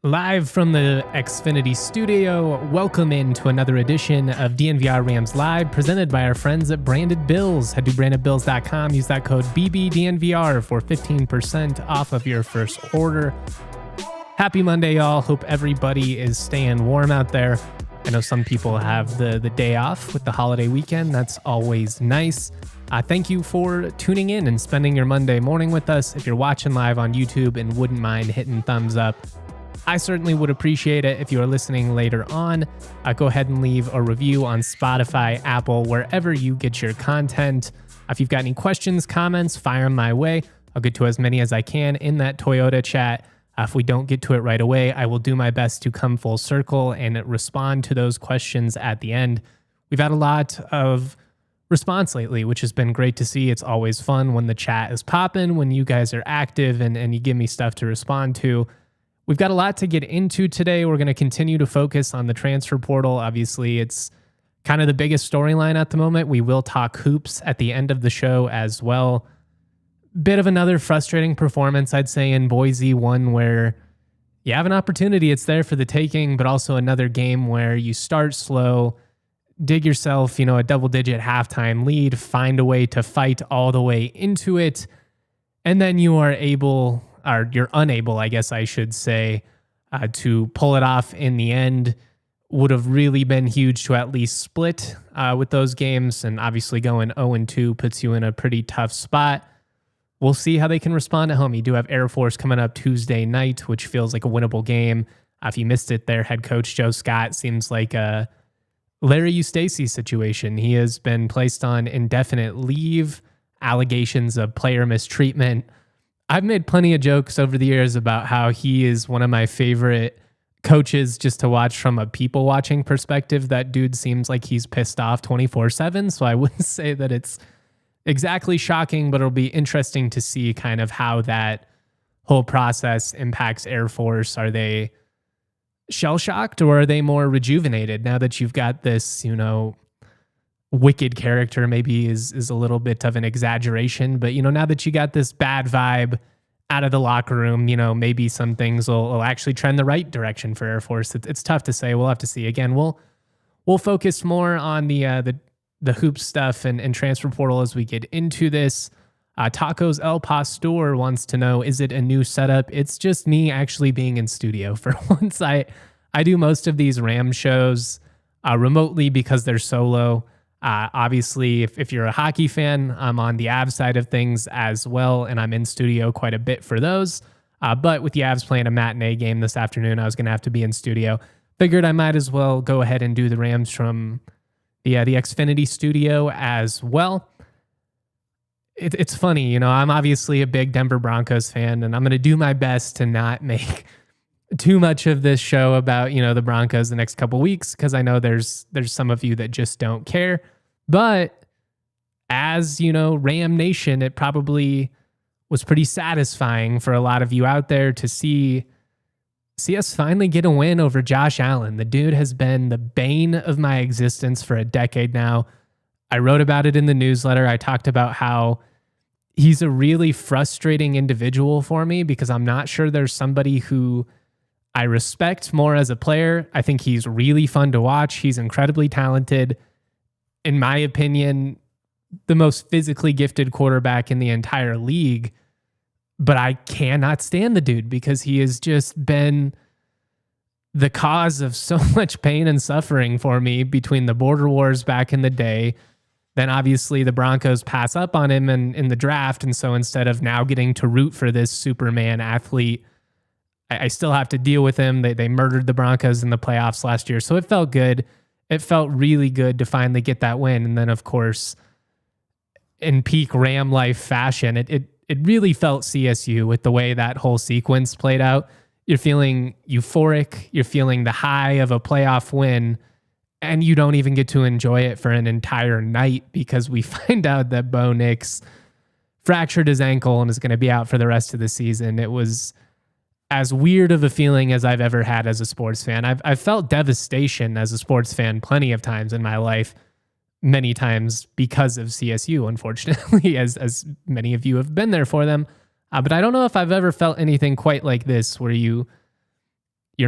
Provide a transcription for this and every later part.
Live from the Xfinity studio, welcome into another edition of DNVR Rams Live, presented by our friends at Branded Bills. Head to brandedbills.com, use that code BBDNVR for 15% off of your first order. Happy Monday, y'all. Hope everybody is staying warm out there. I know some people have the day off with the holiday weekend. That's always nice. Thank you for tuning in and spending your Monday morning with us. If you're watching live on YouTube and wouldn't mind hitting thumbs up, I certainly would appreciate it. If you are listening later on, go ahead and leave a review on Spotify, Apple, wherever you get your content. If you've got any questions, comments, fire them my way. I'll get to as many as I can in that Toyota chat. If we don't get to it right away, I will do my best to come full circle and respond to those questions at the end. We've had a lot of response lately, which has been great to see. It's always fun when the chat is popping, when you guys are active and you give me stuff to respond to. We've got a lot to get into today. We're going to continue to focus on the transfer portal. Obviously, it's kind of the biggest storyline at the moment. We will talk hoops at the end of the show as well. Bit of another frustrating performance, I'd say, in Boise, one where you have an opportunity, it's there for the taking, but also another game where you start slow, dig yourself, a double-digit halftime lead, find a way to fight all the way into it, and then you're unable, I guess I should say, to pull it off in the end. Would have really been huge to at least split with those games, and obviously going 0-2 puts you in a pretty tough spot. We'll see how they can respond at home. You do have Air Force coming up Tuesday night, which feels like a winnable game. If you missed it, their head coach, Joe Scott, seems like a Larry Eustace situation. He has been placed on indefinite leave, allegations of player mistreatment. I've made plenty of jokes over the years about how he is one of my favorite coaches just to watch from a people watching perspective. That dude seems like he's pissed off 24/7. So I wouldn't say that it's exactly shocking, but it'll be interesting to see kind of how that whole process impacts Air Force. Are they shell-shocked or are they more rejuvenated now that you've got this, wicked character? Maybe is a little bit of an exaggeration, but now that you got this bad vibe out of the locker room, maybe some things will actually trend the right direction for Air Force. It's tough to say. We'll have to see. Again, we'll focus more on the hoop stuff and transfer portal as we get into this. Tacos El Pastor wants to know, is it a new setup? It's just me actually being in studio for once. I do most of these Ram shows remotely because they're solo. Obviously, if you're a hockey fan, I'm on the Avs side of things as well, and I'm in studio quite a bit for those. But with the Avs playing a matinee game this afternoon, I was going to have to be in studio. Figured I might as well go ahead and do the Rams from the Xfinity studio as well. It's funny, I'm obviously a big Denver Broncos fan, and I'm going to do my best to not make too much of this show about, the Broncos the next couple weeks, because I know there's some of you that just don't care. But as, Ram Nation, it probably was pretty satisfying for a lot of you out there to see us finally get a win over Josh Allen. The dude has been the bane of my existence for a decade now. I wrote about it in the newsletter. I talked about how he's a really frustrating individual for me because I'm not sure there's somebody who I respect more as a player. I think he's really fun to watch. He's incredibly talented. In my opinion, the most physically gifted quarterback in the entire league. But I cannot stand the dude because he has just been the cause of so much pain and suffering for me between the border wars back in the day. Then obviously the Broncos pass up on him in the draft. And so instead of now getting to root for this Superman athlete, I still have to deal with him. They murdered the Broncos in the playoffs last year. So it felt good. It felt really good to finally get that win. And then, of course, in peak Ram life fashion. It really felt CSU with the way that whole sequence played out. You're feeling euphoric. You're feeling the high of a playoff win, and you don't even get to enjoy it for an entire night because we find out that Bo Nix fractured his ankle and is going to be out for the rest of the season. It was as weird of a feeling as I've ever had as a sports fan. I've felt devastation as a sports fan plenty of times in my life, many times because of CSU, unfortunately, as many of you have been there for them. But I don't know if I've ever felt anything quite like this, where you're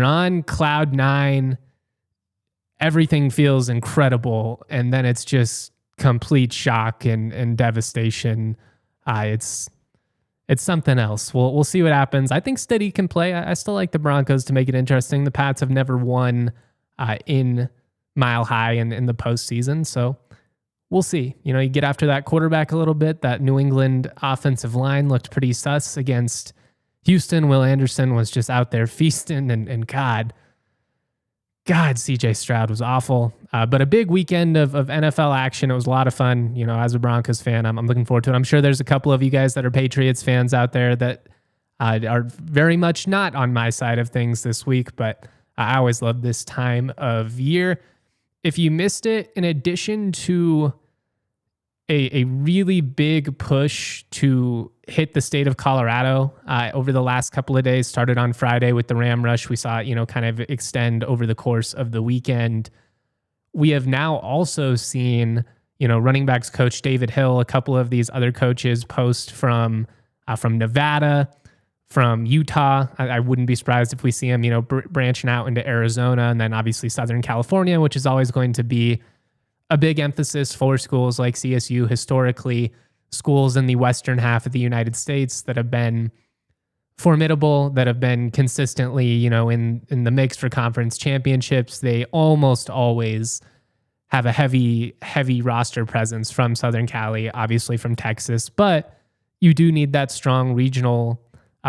on cloud nine, everything feels incredible, and then it's just complete shock and devastation. It's something else. We'll see what happens. I think Steady can play. I still like the Broncos to make it interesting. The Pats have never won in Mile High in the postseason, so we'll see. You get after that quarterback a little bit. That New England offensive line looked pretty sus against Houston. Will Anderson was just out there feasting, and God, CJ Stroud was awful. But a big weekend of NFL action. It was a lot of fun. As a Broncos fan, I'm looking forward to it. I'm sure there's a couple of you guys that are Patriots fans out there that are very much not on my side of things this week, but I always love this time of year. If you missed it, in addition to a really big push to hit the state of Colorado over the last couple of days, started on Friday with the Ram Rush. We saw it, kind of extend over the course of the weekend. We have now also seen, running backs coach David Hill, a couple of these other coaches post from Nevada, from Utah. I wouldn't be surprised if we see him, branching out into Arizona, and then obviously Southern California, which is always going to be a big emphasis for schools like CSU, historically schools in the western half of the United States that have been formidable, that have been consistently, in the mix for conference championships. They almost always have a heavy roster presence from Southern Cali, obviously from Texas, but you do need that strong regional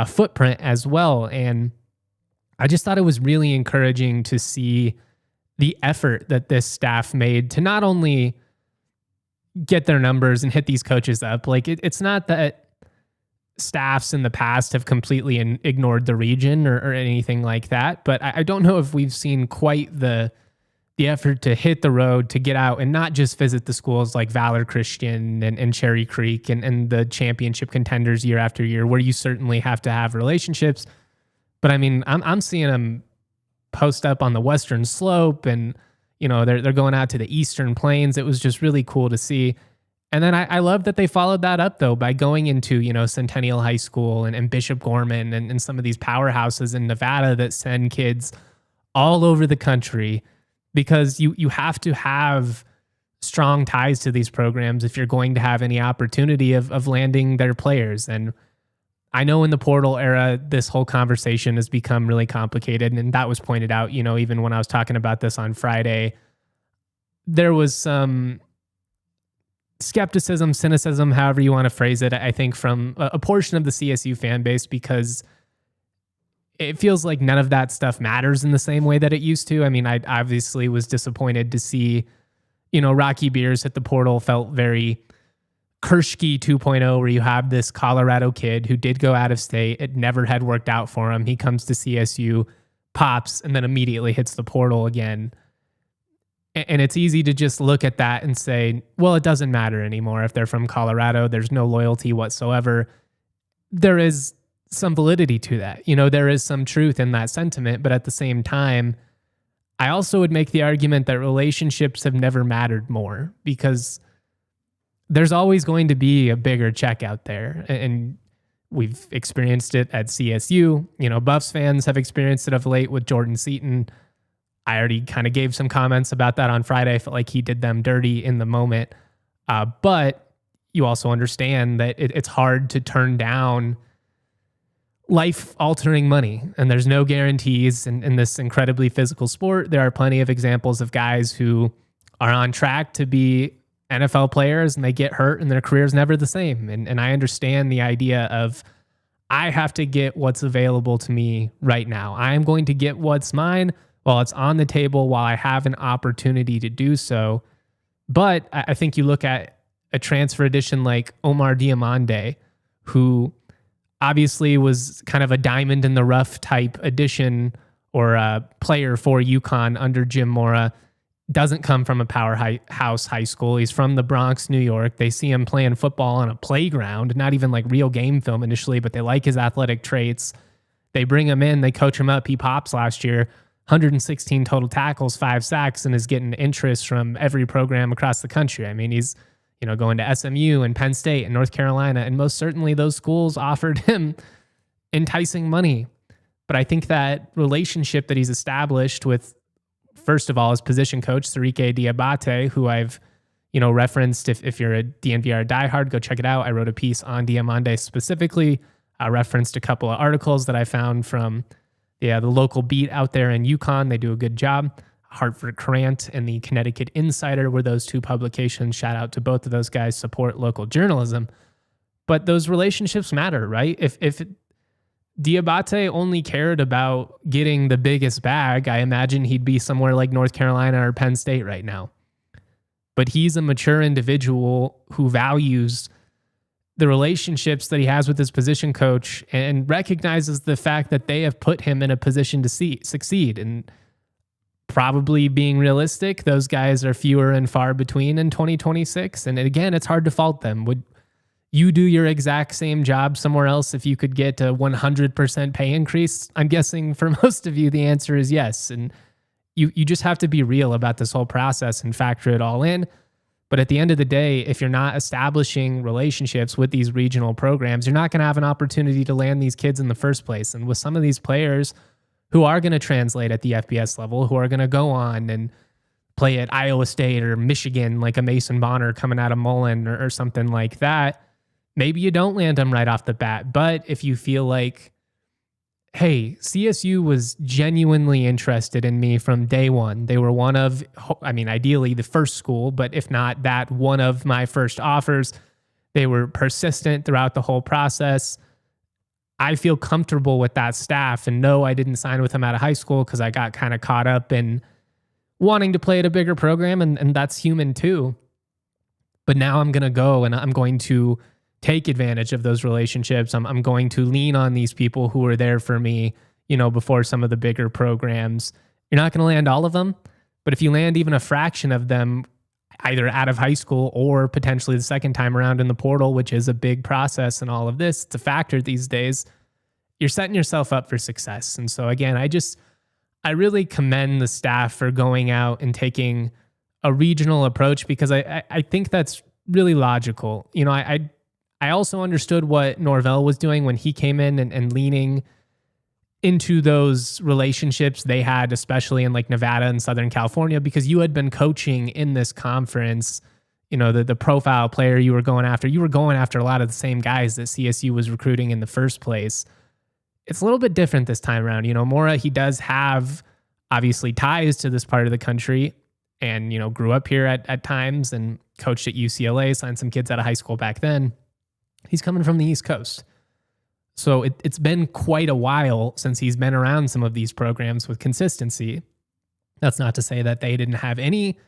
footprint as well. And I just thought it was really encouraging to see the effort that this staff made to not only get their numbers and hit these coaches up. Like it's not that staffs in the past have completely ignored the region or anything like that, but I don't know if we've seen quite the effort to hit the road, to get out and not just visit the schools like Valor Christian and Cherry Creek and the championship contenders year after year, where you certainly have to have relationships. But I mean, I'm seeing them post up on the Western Slope, and they're going out to the Eastern Plains. It was just really cool to see. And then I love that they followed that up though by going into Centennial High School and Bishop Gorman and some of these powerhouses in Nevada that send kids all over the country, because you have to have strong ties to these programs if you're going to have any opportunity of landing their players. And I know in the portal era, this whole conversation has become really complicated, and that was pointed out, even when I was talking about this on Friday. There was some skepticism, cynicism, however you want to phrase it, I think from a portion of the CSU fan base, because it feels like none of that stuff matters in the same way that it used to. I mean, I obviously was disappointed to see, Rocky Beers hit the portal, felt very Kershke 2.0, where you have this Colorado kid who did go out of state. It never had worked out for him. He comes to CSU, pops, and then immediately hits the portal again. And it's easy to just look at that and say, well, it doesn't matter anymore. If they're from Colorado, there's no loyalty whatsoever. There is some validity to that. There is some truth in that sentiment. But at the same time, I also would make the argument that relationships have never mattered more, because there's always going to be a bigger check out there. And we've experienced it at CSU. Buffs fans have experienced it of late with Jordan Seaton. I already kind of gave some comments about that on Friday. I felt like he did them dirty in the moment. But you also understand that it's hard to turn down life-altering money, and there's no guarantees in this incredibly physical sport. There are plenty of examples of guys who are on track to be NFL players and they get hurt and their career's never the same. And I understand the idea of, I have to get what's available to me right now. I am going to get what's mine while it's on the table, while I have an opportunity to do so. But I think you look at a transfer addition like Omar Diamande, who obviously was kind of a diamond in the rough type addition or a player for UConn under Jim Mora, doesn't come from a powerhouse high school. He's from the Bronx, New York. They see him playing football on a playground, not even like real game film initially, but they like his athletic traits. They bring him in, they coach him up. He pops last year, 116 total tackles, 5 sacks, and is getting interest from every program across the country. I mean, he's going to SMU and Penn State and North Carolina, and most certainly those schools offered him enticing money. But I think that relationship that he's established with, first of all, his position coach, Sarike Diabate, who I've referenced. If you're a DNVR diehard, go check it out. I wrote a piece on Diamande specifically. I referenced a couple of articles that I found from the local beat out there in UConn. They do a good job. Hartford Courant and the Connecticut Insider were those two publications. Shout out to both of those guys. Support local journalism. But those relationships matter, right? If Diabate only cared about getting the biggest bag, I imagine he'd be somewhere like North Carolina or Penn State right now. But he's a mature individual who values the relationships that he has with his position coach and recognizes the fact that they have put him in a position to succeed. And probably being realistic, those guys are fewer and far between in 2026. And again, it's hard to fault them. Would you do your exact same job somewhere else if you could get a 100% pay increase? I'm guessing for most of you, the answer is yes. And you just have to be real about this whole process and factor it all in. But at the end of the day, if you're not establishing relationships with these regional programs, you're not going to have an opportunity to land these kids in the first place. And with some of these players who are going to translate at the FBS level, who are going to go on and play at Iowa State or Michigan, like a Mason Bonner coming out of Mullen or something like that, maybe you don't land them right off the bat. But if you feel like, hey, CSU was genuinely interested in me from day one. They were one of, ideally the first school, but if not that, one of my first offers. They were persistent throughout the whole process. I feel comfortable with that staff, and no, I didn't sign with them out of high school because I got kind of caught up in wanting to play at a bigger program, and that's human too. But now I'm going to go and I'm going to take advantage of those relationships. I'm going to lean on these people who were there for me, before some of the bigger programs. You're not going to land all of them, but if you land even a fraction of them, either out of high school or potentially the second time around in the portal, which is a big process and all of this, it's a factor these days, you're setting yourself up for success. And so again, I really commend the staff for going out and taking a regional approach, because I think that's really logical. I also understood what Norvell was doing when he came in and leaning into those relationships they had, especially in like Nevada and Southern California, because you had been coaching in this conference, the profile player you were going after a lot of the same guys that CSU was recruiting in the first place. It's a little bit different this time around. Mora, he does have obviously ties to this part of the country and, grew up here at times and coached at UCLA, signed some kids out of high school back then. He's coming from the East Coast. So it's been quite a while since he's been around some of these programs with consistency. That's not to say that they didn't have any,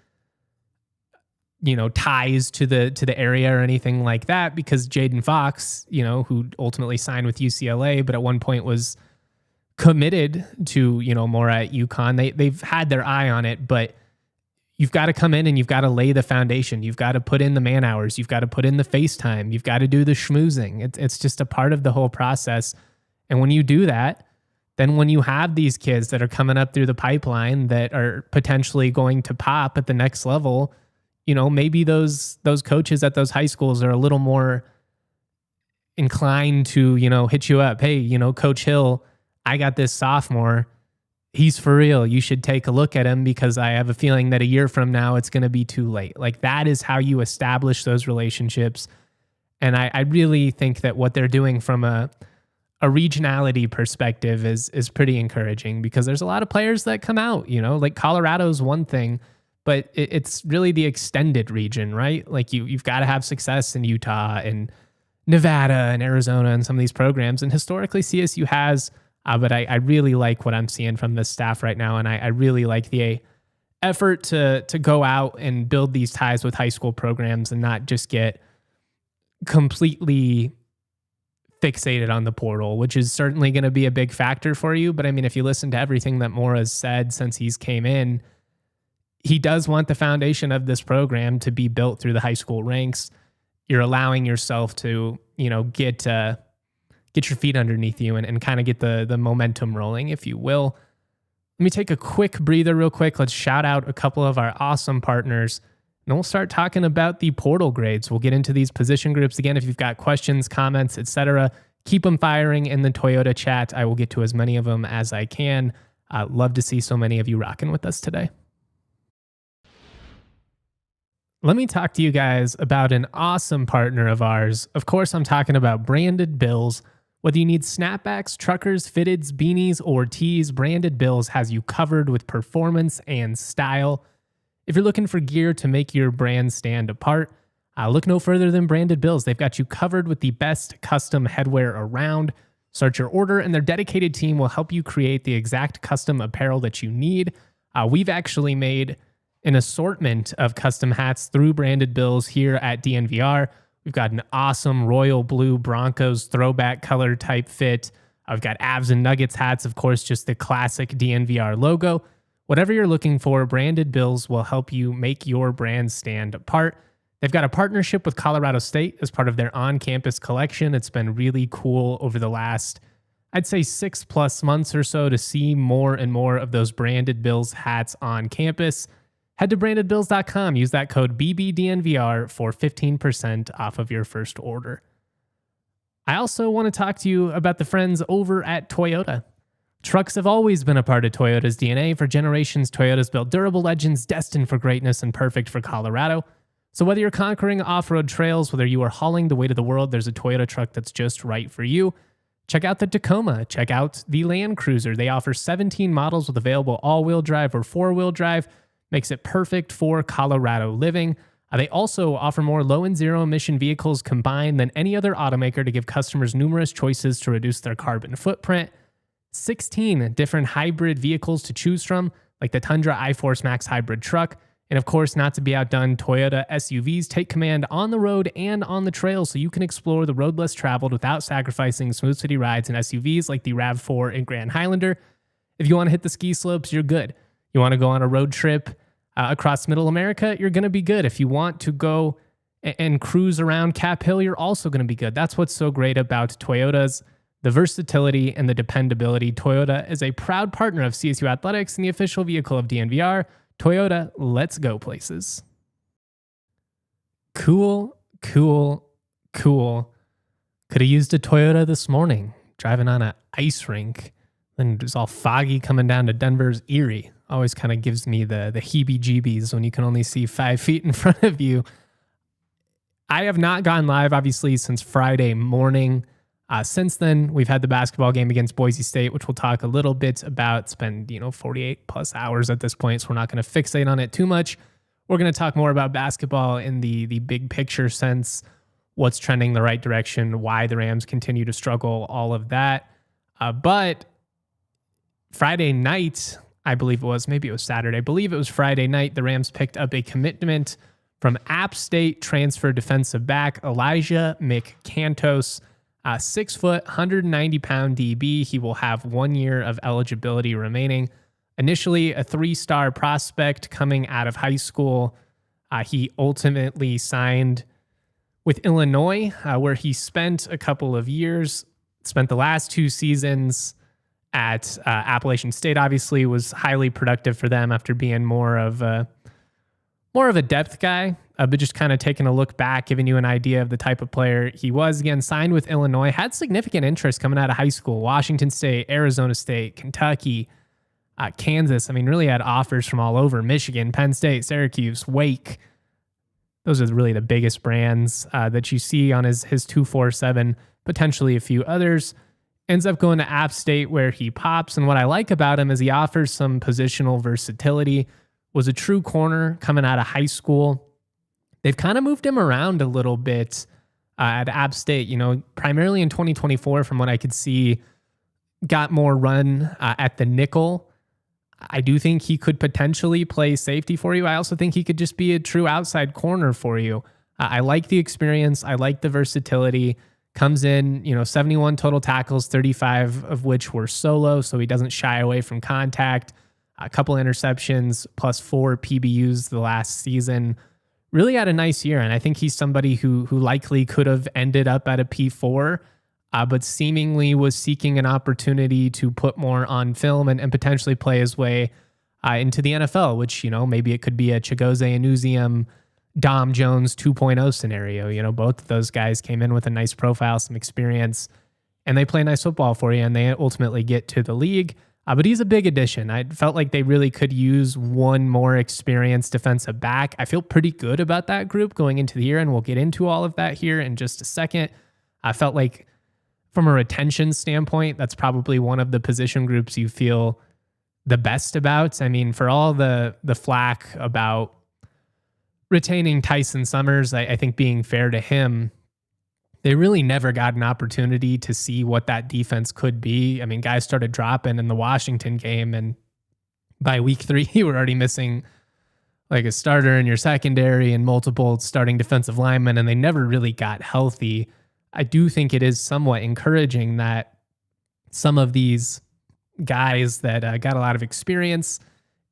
ties to the area or anything like that, because Jaden Fox, who ultimately signed with UCLA, but at one point was committed to, more at UConn. They've had their eye on it, but you've got to come in and you've got to lay the foundation. You've got to put in the man hours. You've got to put in the FaceTime. You've got to do the schmoozing. It's just a part of the whole process. And when you do that, then when you have these kids that are coming up through the pipeline that are potentially going to pop at the next level, maybe those coaches at those high schools are a little more inclined to, hit you up. Hey, Coach Hill, I got this sophomore. He's for real. You should take a look at him because I have a feeling that a year from now, it's going to be too late. Like, that is how you establish those relationships. And I really think that what they're doing from a regionality perspective is pretty encouraging, because there's a lot of players that come out, like Colorado's one thing, but it's really the extended region, right? Like you've got to have success in Utah and Nevada and Arizona and some of these programs. And historically CSU has, but I really like what I'm seeing from the staff right now. And I really like the effort to go out and build these ties with high school programs and not just get completely fixated on the portal, which is certainly going to be a big factor for you. But I mean, if you listen to everything that Mora's said since he's came in, he does want the foundation of this program to be built through the high school ranks. You're allowing yourself to, get your feet underneath you and kind of get the momentum rolling, if you will. Let me take a quick breather real quick. Let's shout out a couple of our awesome partners. And then we'll start talking about the portal grades. We'll get into these position groups. Again, if you've got questions, comments, etc., keep them firing in the Toyota chat. I will get to as many of them as I can. Love to see so many of you rocking with us today. Let me talk to you guys about an awesome partner of ours. Of course, I'm talking about Branded Bills. Whether you need snapbacks, truckers, fitteds, beanies, or tees, Branded Bills has you covered with performance and style. If you're looking for gear to make your brand stand apart, look no further than Branded Bills. They've got you covered with the best custom headwear around. Start your order, and their dedicated team will help you create the exact custom apparel that you need. We've actually made an assortment of custom hats through Branded Bills here at DNVR. We've got an awesome royal blue Broncos throwback color type fit. I've got Avs and Nuggets hats, of course, just the classic DNVR logo. Whatever you're looking for, Branded Bills will help you make your brand stand apart. They've got a partnership with Colorado State as part of their on-campus collection. It's been really cool over the last, I'd say 6+ months or so to see more and more of those Branded Bills hats on campus. Head to brandedbills.com. Use that code BBDNVR for 15% off of your first order. I also want to talk to you about the friends over at Toyota. Trucks have always been a part of Toyota's DNA. For generations, Toyota's built durable legends destined for greatness and perfect for Colorado. So whether you're conquering off-road trails, whether you are hauling the weight of the world, there's a Toyota truck that's just right for you. Check out the Tacoma. Check out the Land Cruiser. They offer 17 models with available all-wheel drive or four-wheel drive. Makes it perfect for Colorado living. They also offer more low and zero emission vehicles combined than any other automaker to give customers numerous choices to reduce their carbon footprint. 16 different hybrid vehicles to choose from, like the Tundra iForce Max hybrid truck. And of course, not to be outdone, Toyota SUVs take command on the road and on the trail so you can explore the road less traveled without sacrificing smooth city rides in SUVs like the RAV4 and Grand Highlander. If you want to hit the ski slopes, you're good. You want to go on a road trip across Middle America, you're going to be good. If you want to go and cruise around Cap Hill, you're also going to be good. That's what's so great about Toyota's, the versatility and the dependability. Toyota is a proud partner of CSU Athletics and the official vehicle of DNVR. Toyota, let's go places. Cool. Could have used a Toyota this morning, driving on an ice rink. Then it was all foggy coming down to Denver's Erie. Always kind of gives me the heebie-jeebies when you can only see 5 feet in front of you. I have not gone live, obviously, since Friday morning. Since then, we've had the basketball game against Boise State, which we'll talk a little bit about. It's been 48+ hours at this point, so we're not going to fixate on it too much. We're going to talk more about basketball in the big picture sense, what's trending the right direction, why the Rams continue to struggle, all of that. But Friday night, I believe it was, maybe it was Saturday, I believe it was Friday night, the Rams picked up a commitment from App State transfer defensive back Elijah Mc-Cantos, 6 foot, 190-pound DB. He will have 1 year of eligibility remaining. Initially a 3-star prospect coming out of high school. He ultimately signed with Illinois, where he spent a couple of years, spent the last 2 seasons at Appalachian State. Obviously was highly productive for them after being more of a depth guy, but just kind of taking a look back, giving you an idea of the type of player he was. Again, signed with Illinois, had significant interest coming out of high school, Washington State, Arizona State, Kentucky, Kansas. I mean, really had offers from all over, Michigan, Penn State, Syracuse, Wake. Those are really the biggest brands that you see on his 247, potentially a few others. Ends up going to App State where he pops. And what I like about him is he offers some positional versatility. Was a true corner coming out of high school. They've kind of moved him around a little bit at App State, primarily in 2024, from what I could see, got more run at the nickel. I do think he could potentially play safety for you. I also think he could just be a true outside corner for you. I like the experience. I like the versatility. Comes in, 71 total tackles, 35 of which were solo, so he doesn't shy away from contact. A couple interceptions, plus 4 PBUs the last season. Really had a nice year, and I think he's somebody who likely could have ended up at a P4, but seemingly was seeking an opportunity to put more on film and potentially play his way into the NFL, which, maybe it could be a Chigozie Anuzium, Dom Jones 2.0 scenario. Both of those guys came in with a nice profile, some experience, and they play nice football for you, and they ultimately get to the league. But he's a big addition. I felt like they really could use one more experienced defensive back. I feel pretty good about that group going into the year, and we'll get into all of that here in just a second. I felt like from a retention standpoint, that's probably one of the position groups you feel the best about. I mean, for all the flack about retaining Tyson Summers, I think being fair to him, they really never got an opportunity to see what that defense could be. I mean, guys started dropping in the Washington game, and by week 3, you were already missing like a starter in your secondary and multiple starting defensive linemen, and they never really got healthy. I do think it is somewhat encouraging that some of these guys that got a lot of experience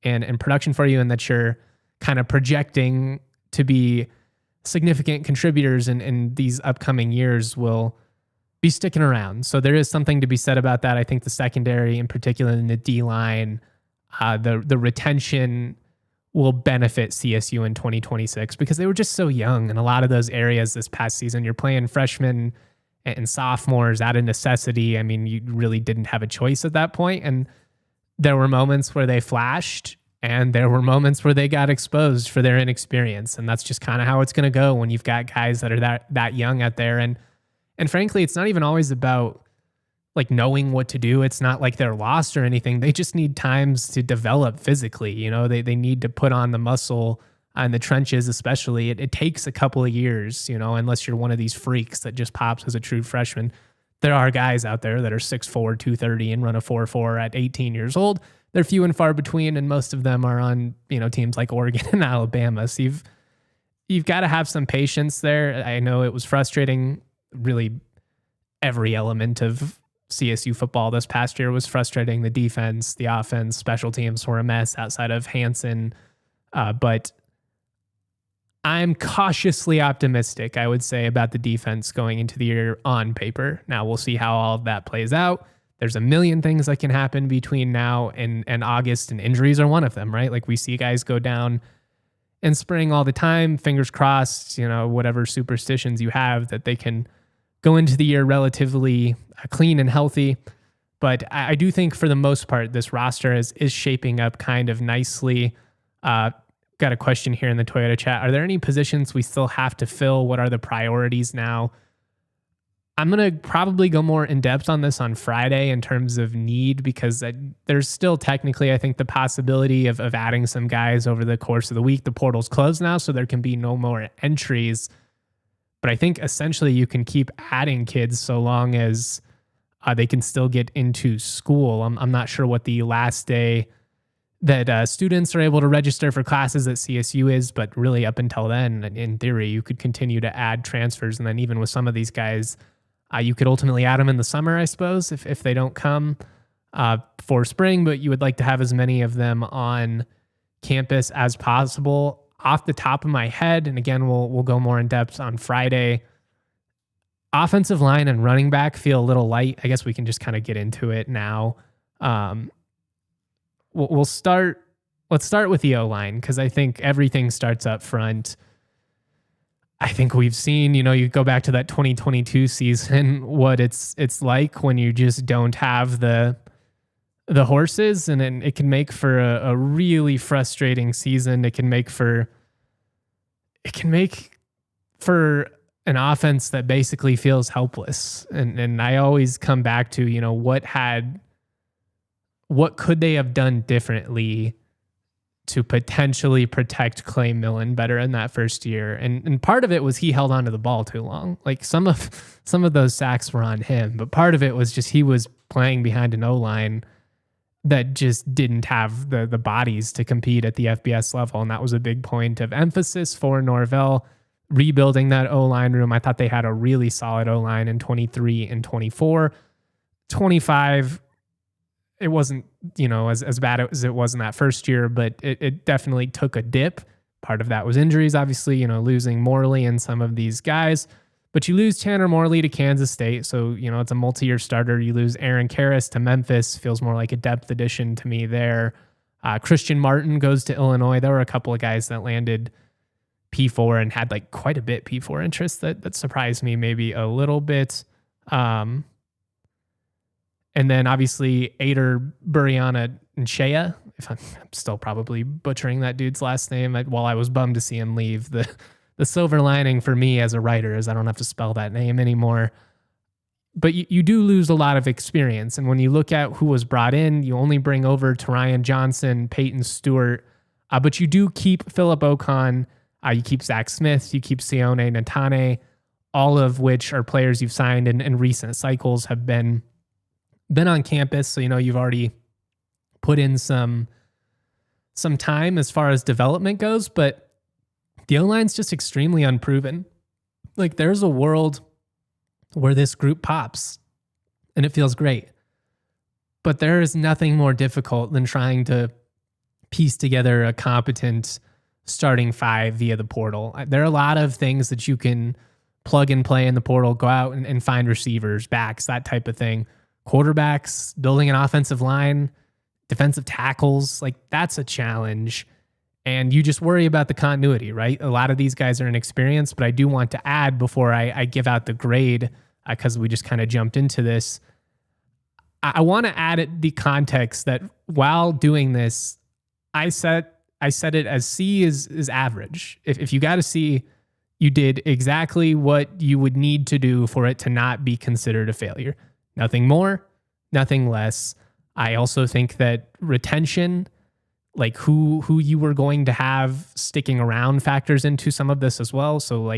and production for you, and that you're kind of projecting to be significant contributors in these upcoming years will be sticking around. So there is something to be said about that. I think the secondary, in particular in the D-line, the retention will benefit CSU in 2026 because they were just so young in a lot of those areas this past season. You're playing freshmen and sophomores out of necessity. I mean, you really didn't have a choice at that point. And there were moments where they flashed, and there were moments where they got exposed for their inexperience. And that's just kind of how it's going to go when you've got guys that are that young out there. And frankly, it's not even always about like knowing what to do. It's not like they're lost or anything. They just need times to develop physically. They need to put on the muscle in the trenches, especially. It takes a couple of years, unless you're one of these freaks that just pops as a true freshman. There are guys out there that are 6'4", 230 and run a 4.4 at 18 years old. They're few and far between, and most of them are on, teams like Oregon and Alabama. So you've got to have some patience there. I know it was frustrating. Really, every element of CSU football this past year was frustrating. The defense, the offense, special teams were a mess outside of Hansen. But I'm cautiously optimistic, I would say, about the defense going into the year on paper. Now we'll see how all of that plays out. There's a million things that can happen between now and August, and injuries are one of them, right? Like we see guys go down in spring all the time. Fingers crossed, whatever superstitions you have, that they can go into the year relatively clean and healthy. But I do think for the most part, this roster is shaping up kind of nicely. Got a question here in the Toyota chat. Are there any positions we still have to fill? What are the priorities now? I'm going to probably go more in depth on this on Friday in terms of need, because there's still technically, I think, the possibility of adding some guys over the course of the week. The portal's closed now, so there can be no more entries. But I think essentially you can keep adding kids so long as they can still get into school. I'm not sure what the last day that students are able to register for classes at CSU is, but really up until then, in theory, you could continue to add transfers. And then even with some of these guys, you could ultimately add them in the summer, I suppose, if they don't come for spring, but you would like to have as many of them on campus as possible. Off the top of my head, and again, we'll go more in depth on Friday, offensive line and running back feel a little light. I guess we can just kind of get into it now. Let's start with the O-line, because I think everything starts up front. I think we've seen, you go back to that 2022 season, what it's like when you just don't have the horses, and it can make for a really frustrating season. It can make for an offense that basically feels helpless. And I always come back to, what could they have done differently to potentially protect Clay Millen better in that first year? And part of it was he held onto the ball too long. Like some of those sacks were on him, but part of it was just he was playing behind an O-line that just didn't have the bodies to compete at the FBS level. And that was a big point of emphasis for Norvell, rebuilding that O-line room. I thought they had a really solid O-line in 23 and 24. 25, it wasn't, as bad as it was in that first year, but it definitely took a dip. Part of that was injuries, obviously, losing Morley and some of these guys. But you lose Tanner Morley to Kansas State, so, it's a multi-year starter. You lose Aaron Karras to Memphis, feels more like a depth addition to me there. Christian Martin goes to Illinois. There were a couple of guys that landed P4 and had quite a bit P4 interest that surprised me maybe a little bit. And then obviously Ader Buriana Nshea, if I'm still probably butchering that dude's last name, while I was bummed to see him leave. The silver lining for me as a writer is I don't have to spell that name anymore. But you do lose a lot of experience. And when you look at who was brought in, you only bring over Tarian Johnson, Peyton Stewart, but you do keep Philip Ocon, you keep Zach Smith, you keep Sione Natane, all of which are players you've signed in recent cycles, have been on campus. So, you've already put in some time as far as development goes, but the O-line's just extremely unproven. There's a world where this group pops and it feels great, but there is nothing more difficult than trying to piece together a competent starting five via the portal. There are a lot of things that you can plug and play in the portal, go out and find receivers, backs, that type of thing. Quarterbacks, building an offensive line, defensive tackles, that's a challenge. And you just worry about the continuity, right? A lot of these guys are inexperienced, but I do want to add before I give out the grade, because we just kind of jumped into this. I want to add the context that while doing this, I said it as C is average. If you got a C, you did exactly what you would need to do for it to not be considered a failure. Nothing more, nothing less. I also think that retention, who you were going to have sticking around, factors into some of this as well. So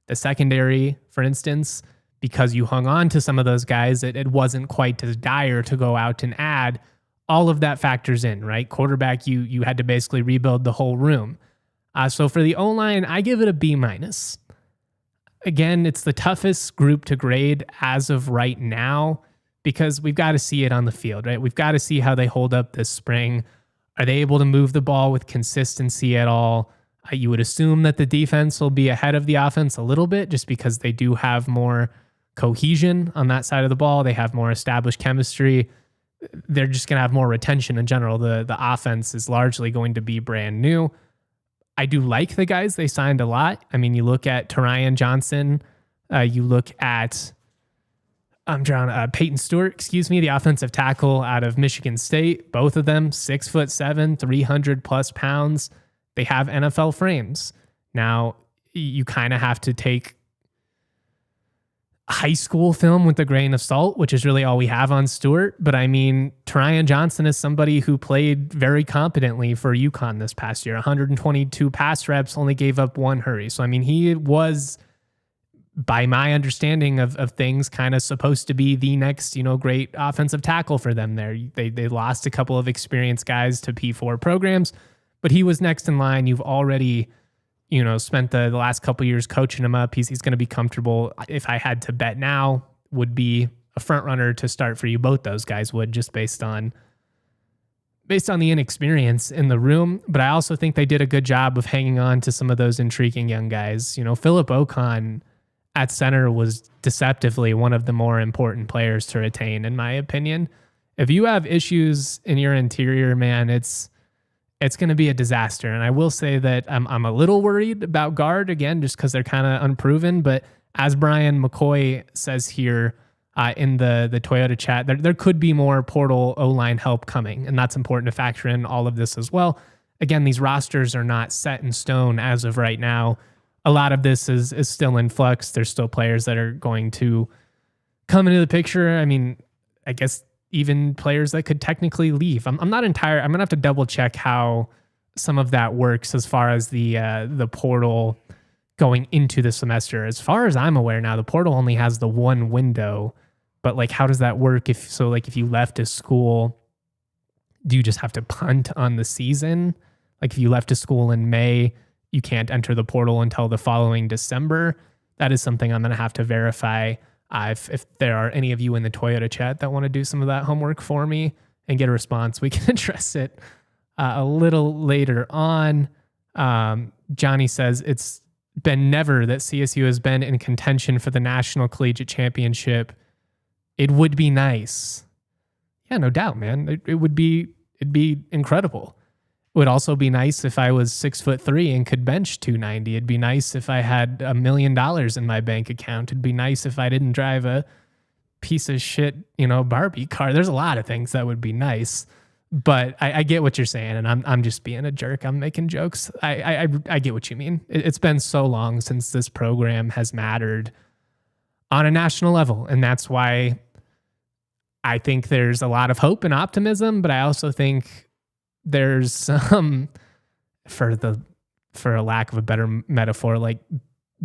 the secondary, for instance, because you hung on to some of those guys, it wasn't quite as dire to go out and add. All of that factors in, right? Quarterback, you had to basically rebuild the whole room. So for the O-line, I give it a B-. Again, it's the toughest group to grade as of right now because we've got to see it on the field, right? We've got to see how they hold up this spring. Are they able to move the ball with consistency at all? You would assume that the defense will be ahead of the offense a little bit just because they do have more cohesion on that side of the ball. They have more established chemistry. They're just going to have more retention in general. The offense is largely going to be brand new. I do like the guys they signed a lot. I mean, you look at Tarian Johnson, you look at Peyton Stewart, the offensive tackle out of Michigan State. Both of them 6'7", 300 plus pounds. They have NFL frames. Now, you kind of have to take high school film with a grain of salt, which is really all we have on Stewart. But I mean, Tarian Johnson is somebody who played very competently for UConn this past year. 122 pass reps, only gave up one hurry. So, I mean, he was, by my understanding of things, kind of supposed to be the next, great offensive tackle for them there. They lost a couple of experienced guys to P4 programs, but he was next in line. You've already spent the last couple of years coaching him up. He's going to be comfortable. If I had to bet now, would be a front runner to start for you. Both those guys would, just based on the inexperience in the room. But I also think they did a good job of hanging on to some of those intriguing young guys. Philip Ocon at center was deceptively one of the more important players to retain, in my opinion. If you have issues in your interior, man, it's going to be a disaster. And I will say that I'm a little worried about guard, again, just because they're kind of unproven. But as Brian McCoy says here in the Toyota chat, there could be more portal O-line help coming. And that's important to factor in all of this as well. Again, these rosters are not set in stone as of right now. A lot of this is still in flux. There's still players that are going to come into the picture. I mean, I guess even players that could technically leave. I'm not entirely. I'm gonna have to double check how some of that works as far as the portal going into the semester. As far as I'm aware now, the portal only has the one window. But how does that work? If you left a school Do you just have to punt on the season? Like if you left to school in May, you can't enter the portal until the following December. That is something I'm going to have to verify. If there are any of you in the Toyota chat that want to do some of that homework for me and get a response, we can address it a little later on. Johnny says it's been never that CSU has been in contention for the National Collegiate Championship. It would be nice. Yeah, no doubt, man. It'd be incredible. It would also be nice if I was 6'3" and could bench 290. It'd be nice if I had $1 million in my bank account. It'd be nice if I didn't drive a piece of shit, Barbie car. There's a lot of things that would be nice, but I get what you're saying, and I'm just being a jerk. I'm making jokes. I get what you mean. It's been so long since this program has mattered on a national level, and that's why I think there's a lot of hope and optimism, but I also think there's some, for a lack of a better metaphor, like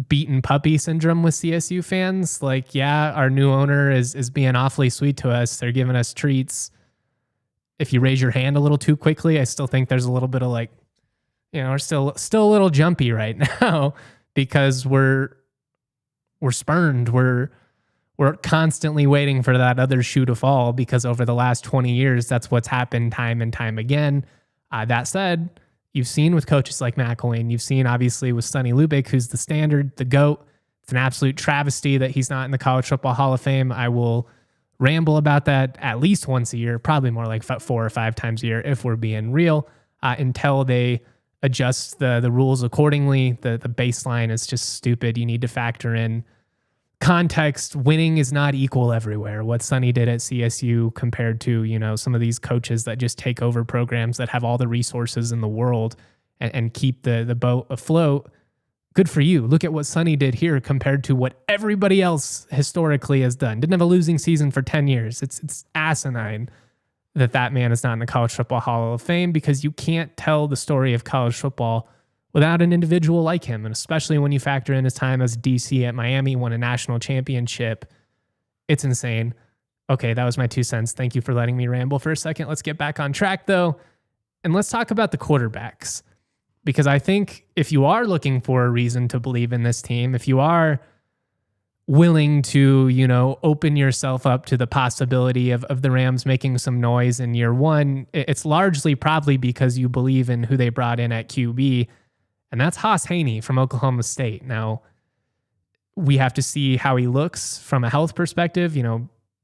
beaten puppy syndrome with CSU fans. Like, yeah, our new owner is being awfully sweet to us. They're giving us treats. If you raise your hand a little too quickly, I still think there's a little bit of like, we're still a little jumpy right now because we're spurned. We're constantly waiting for that other shoe to fall because over the last 20 years, that's what's happened time and time again. That said, you've seen with coaches like McElwain, you've seen obviously with Sonny Lubick, who's the standard, the GOAT. It's an absolute travesty that he's not in the College Football Hall of Fame. I will ramble about that at least once a year, probably more like 4 or 5 times a year if we're being real, until they adjust the rules accordingly. The baseline is just stupid. You need to factor in context. Winning is not equal everywhere. What Sonny did at CSU compared to, some of these coaches that just take over programs that have all the resources in the world and keep the boat afloat. Good for you. Look at what Sonny did here compared to what everybody else historically has done. Didn't have a losing season for 10 years. It's asinine that man is not in the College Football Hall of Fame because you can't tell the story of college football without an individual like him, and especially when you factor in his time as DC at Miami, won a national championship. It's insane. Okay, that was my 2 cents. Thank you for letting me ramble for a second. Let's get back on track, though, and let's talk about the quarterbacks, because I think if you are looking for a reason to believe in this team, if you are willing to, open yourself up to the possibility of the Rams making some noise in year one, it's largely probably because you believe in who they brought in at QB, and that's Haas Haney from Oklahoma State. Now, we have to see how he looks from a health perspective.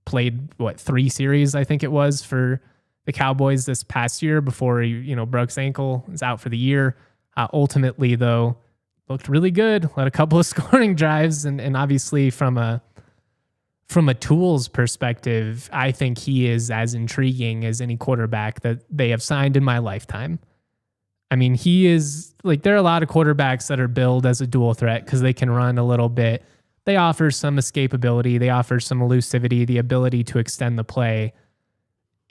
Played, 3 series, I think it was, for the Cowboys this past year before he, broke his ankle, is out for the year. Ultimately, though, looked really good, led a couple of scoring drives, and obviously from a tools perspective, I think he is as intriguing as any quarterback that they have signed in my lifetime. I mean, he is like, there are a lot of quarterbacks that are billed as a dual threat because they can run a little bit. They offer some escapability. They offer some elusivity, the ability to extend the play.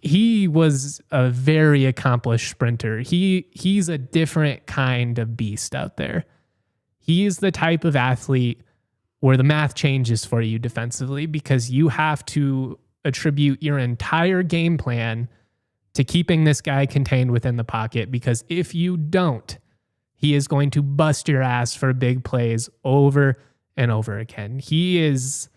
He was a very accomplished sprinter. He's a different kind of beast out there. He's the type of athlete where the math changes for you defensively because you have to attribute your entire game plan to keeping this guy contained within the pocket, because if you don't, he is going to bust your ass for big plays over and over again. He's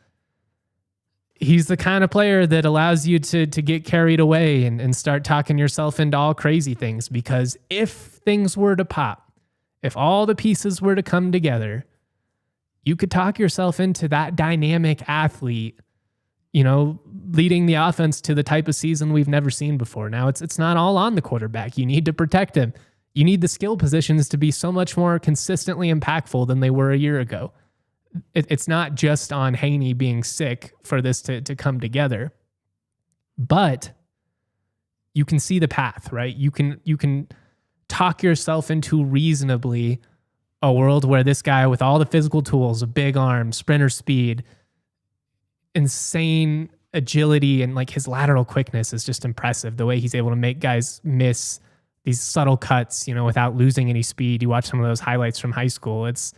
the kind of player that allows you to get carried away and start talking yourself into all crazy things, because if things were to pop, if all the pieces were to come together, you could talk yourself into that dynamic athlete, leading the offense to the type of season we've never seen before. Now, it's not all on the quarterback. You need to protect him. You need the skill positions to be so much more consistently impactful than they were a year ago. It's not just on Haney being sick for this to come together, but you can see the path, right? You can talk yourself into reasonably a world where this guy with all the physical tools, a big arm, sprinter speed, insane agility, and like his lateral quickness is just impressive. The way he's able to make guys miss these subtle cuts, without losing any speed. You watch some of those highlights from high school. It's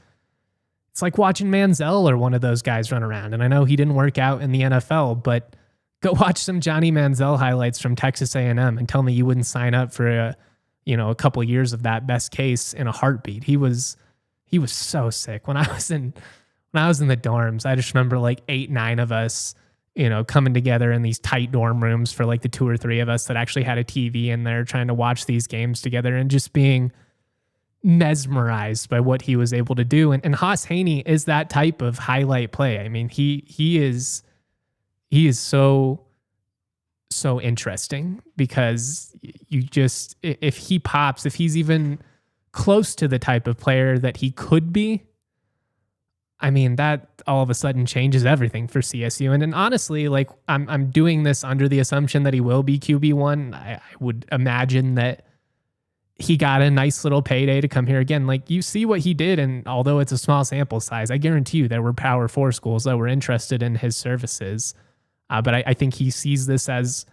like watching Manziel or one of those guys run around. And I know he didn't work out in the NFL, but Go watch some Johnny Manziel highlights from Texas A&M and tell me you wouldn't sign up for a couple of years of that best case in a heartbeat. He was so sick. When I was in the dorms, I just remember like 8-9 of us, coming together in these tight dorm rooms for like the 2 or 3 of us that actually had a TV in there, trying to watch these games together and just being mesmerized by what he was able to do. And Haas Haney is that type of highlight play. I mean, he is so interesting, because you just, if he pops, if he's even close to the type of player that he could be, I mean, that all of a sudden changes everything for CSU. And honestly, like I'm doing this under the assumption that he will be QB1. I would imagine that he got a nice little payday to come here again. Like, you see what he did, and although it's a small sample size, I guarantee you there were Power 4 schools that were interested in his services. But I think he sees this as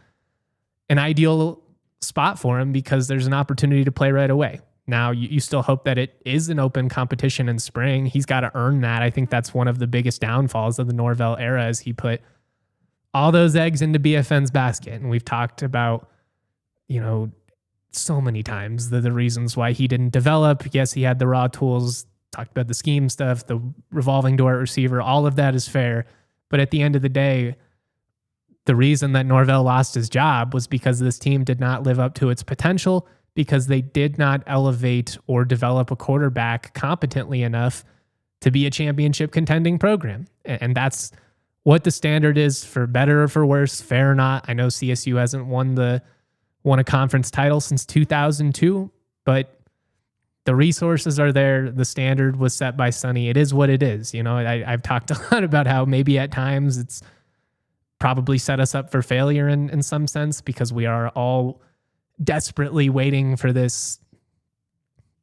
an ideal spot for him, because there's an opportunity to play right away. Now, you still hope that it is an open competition in spring. He's got to earn that. I think that's one of the biggest downfalls of the Norvell era, is he put all those eggs into BFN's basket. And we've talked about, so many times the reasons why he didn't develop. Yes, he had the raw tools, talked about the scheme stuff, the revolving door at receiver, all of that is fair. But at the end of the day, the reason that Norvell lost his job was because this team did not live up to its potential, because they did not elevate or develop a quarterback competently enough to be a championship contending program. And that's what the standard is, for better or for worse, fair or not. I know CSU hasn't won a conference title since 2002, but the resources are there. The standard was set by Sonny. It is what it is. I've talked a lot about how maybe at times it's probably set us up for failure in some sense, because we are all desperately waiting for this,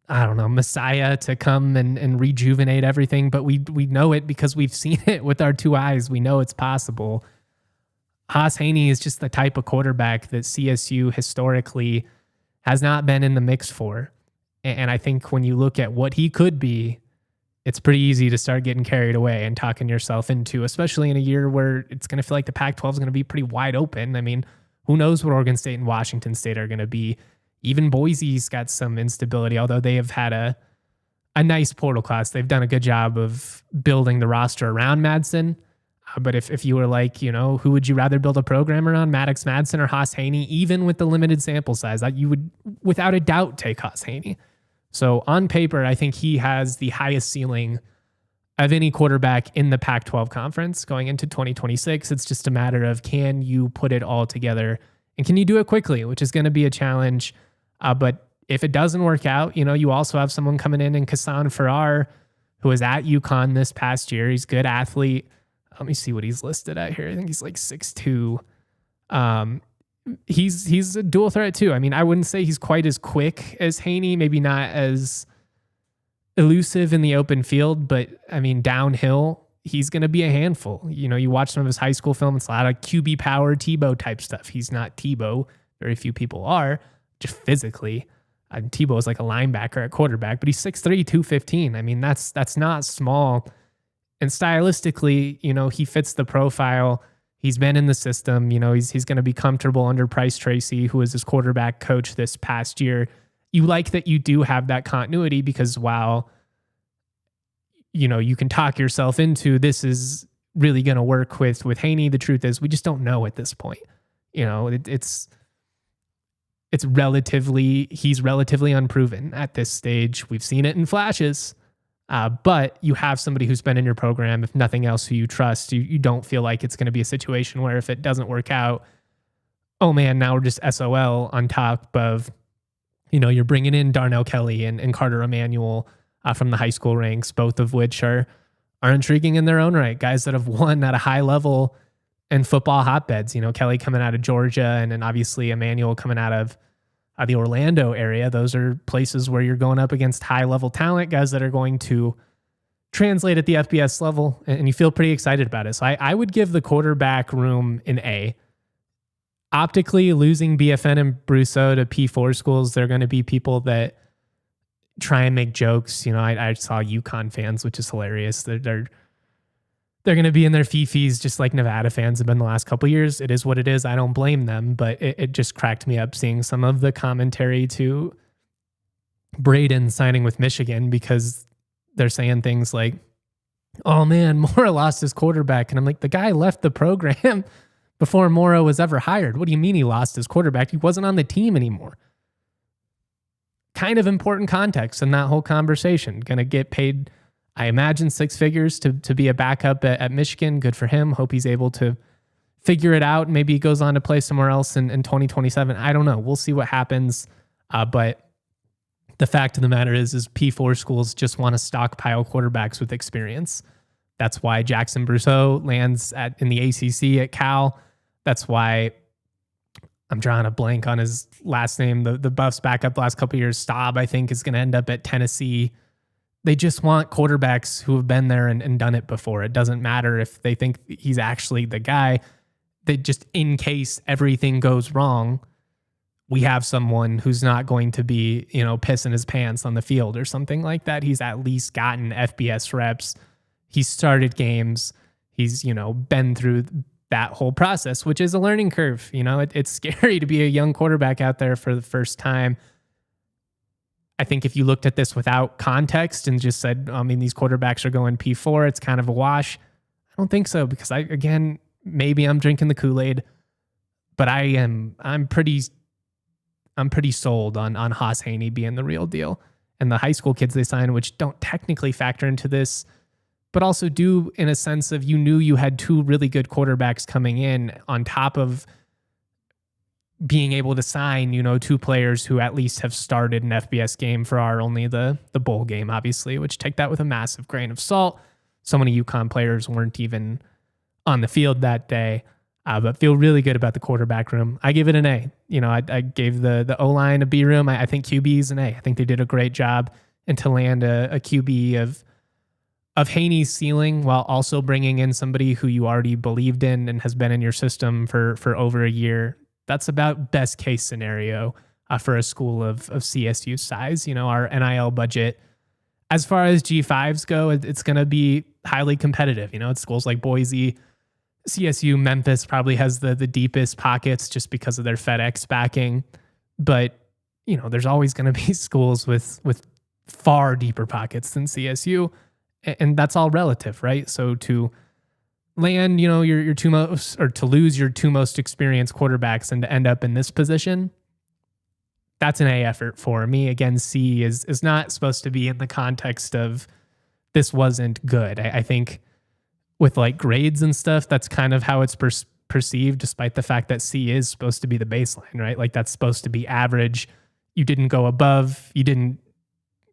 Messiah to come and rejuvenate everything. But we know it because we've seen it with our 2 eyes. We know it's possible. Haas Haney is just the type of quarterback that CSU historically has not been in the mix for. And I think when you look at what he could be, it's pretty easy to start getting carried away and talking yourself into, especially in a year where it's going to feel like the Pac-12 is going to be pretty wide open. I mean, who knows what Oregon State and Washington State are going to be. Even Boise's got some instability, although they have had a nice portal class. They've done a good job of building the roster around Madsen. But if you were like, who would you rather build a program around, Maddox Madsen or Haas Haney? Even with the limited sample size, you would without a doubt take Haas Haney. So on paper, I think he has the highest ceiling of any quarterback in the Pac-12 conference going into 2026. It's just a matter of, can you put it all together, and can you do it quickly, which is going to be a challenge. But if it doesn't work out, you also have someone coming in Kassan Farrar, who was at UConn this past year. He's a good athlete. Let me see what he's listed at here. I think he's like 6'2". He's a dual threat too. I mean, I wouldn't say he's quite as quick as Haney, maybe not as elusive in the open field, but I mean, downhill, he's going to be a handful. You watch some of his high school film, it's a lot of QB power, Tebow type stuff. He's not Tebow. Very few people are, just physically. Tebow is like a linebacker at quarterback, but he's 6'3", 215. I mean, that's not small. And stylistically, he fits the profile. He's been in the system. He's going to be comfortable under Price Tracy, who was his quarterback coach this past year. You like that you do have that continuity, because while, you can talk yourself into this is really going to work with Haney, the truth is we just don't know at this point. He's relatively unproven at this stage. We've seen it in flashes. But you have somebody who's been in your program, if nothing else, who you trust. You don't feel like it's going to be a situation where if it doesn't work out, oh man, now we're just SOL on top of, you're bringing in Darnell Kelly and Carter Emanuel from the high school ranks, both of which are intriguing in their own right. Guys that have won at a high level in football hotbeds. Kelly coming out of Georgia, and then obviously Emanuel coming out of the Orlando area. Those are places where you're going up against high-level talent, guys that are going to translate at the FBS level, and you feel pretty excited about it. So I would give the quarterback room an A. Optically, losing BFN and Brousseau to P4 schools, they're going to be people that try and make jokes. I saw UConn fans, which is hilarious. They're they're going to be in their fifis just like Nevada fans have been the last couple of years. It is what it is. I don't blame them, but it just cracked me up seeing some of the commentary to Braden signing with Michigan, because they're saying things like, oh man, Mora lost his quarterback. And I'm like, the guy left the program before Mora was ever hired. What do you mean he lost his quarterback? He wasn't on the team anymore. Kind of important context in that whole conversation. Going to get paid, I imagine, 6 figures to be a backup at Michigan. Good for him. Hope he's able to figure it out. Maybe he goes on to play somewhere else in 2027. I don't know. We'll see what happens. But the fact of the matter is P4 schools just want to stockpile quarterbacks with experience. That's why Jackson Brousseau lands in the ACC at Cal. That's why I'm drawing a blank on his last name. The Buffs backup the last couple of years, Staub, I think, is going to end up at Tennessee. They just want quarterbacks who have been there and done it before. It doesn't matter if they think he's actually the guy. They just, in case everything goes wrong, we have someone who's not going to be, pissing his pants on the field or something like that. He's at least gotten FBS reps. He's started games. He's, been through that whole process, which is a learning curve. It's scary to be a young quarterback out there for the first time. I think if you looked at this without context and just said, these quarterbacks are going P4, it's kind of a wash. I don't think so, because maybe I'm drinking the Kool-Aid, but I'm pretty sold on Haas Haney being the real deal. And the high school kids they signed, which don't technically factor into this, but also do in a sense of, you knew you had 2 really good quarterbacks coming in on top of being able to sign, 2 players who at least have started an FBS game for only the bowl game, obviously, which take that with a massive grain of salt. So many UConn players weren't even on the field that day. But feel really good about the quarterback room. I give it an A. I gave the O-line a B room. I think QB is an A. I think they did a great job. And to land a QB of Haney's ceiling while also bringing in somebody who you already believed in and has been in your system for over a year, that's about best case scenario for a school of CSU size. Our NIL budget, as far as G5s go, it's going to be highly competitive. It's schools like Boise, CSU, Memphis probably has the deepest pockets just because of their FedEx backing. But, there's always going to be schools with far deeper pockets than CSU. And that's all relative, right? So to land, your 2 most, or to lose your 2 most experienced quarterbacks and to end up in this position, that's an A effort for me. Again, C is not supposed to be in the context of this wasn't good. I think with like grades and stuff, that's kind of how it's perceived, despite the fact that C is supposed to be the baseline, right? Like that's supposed to be average. You didn't go above, you didn't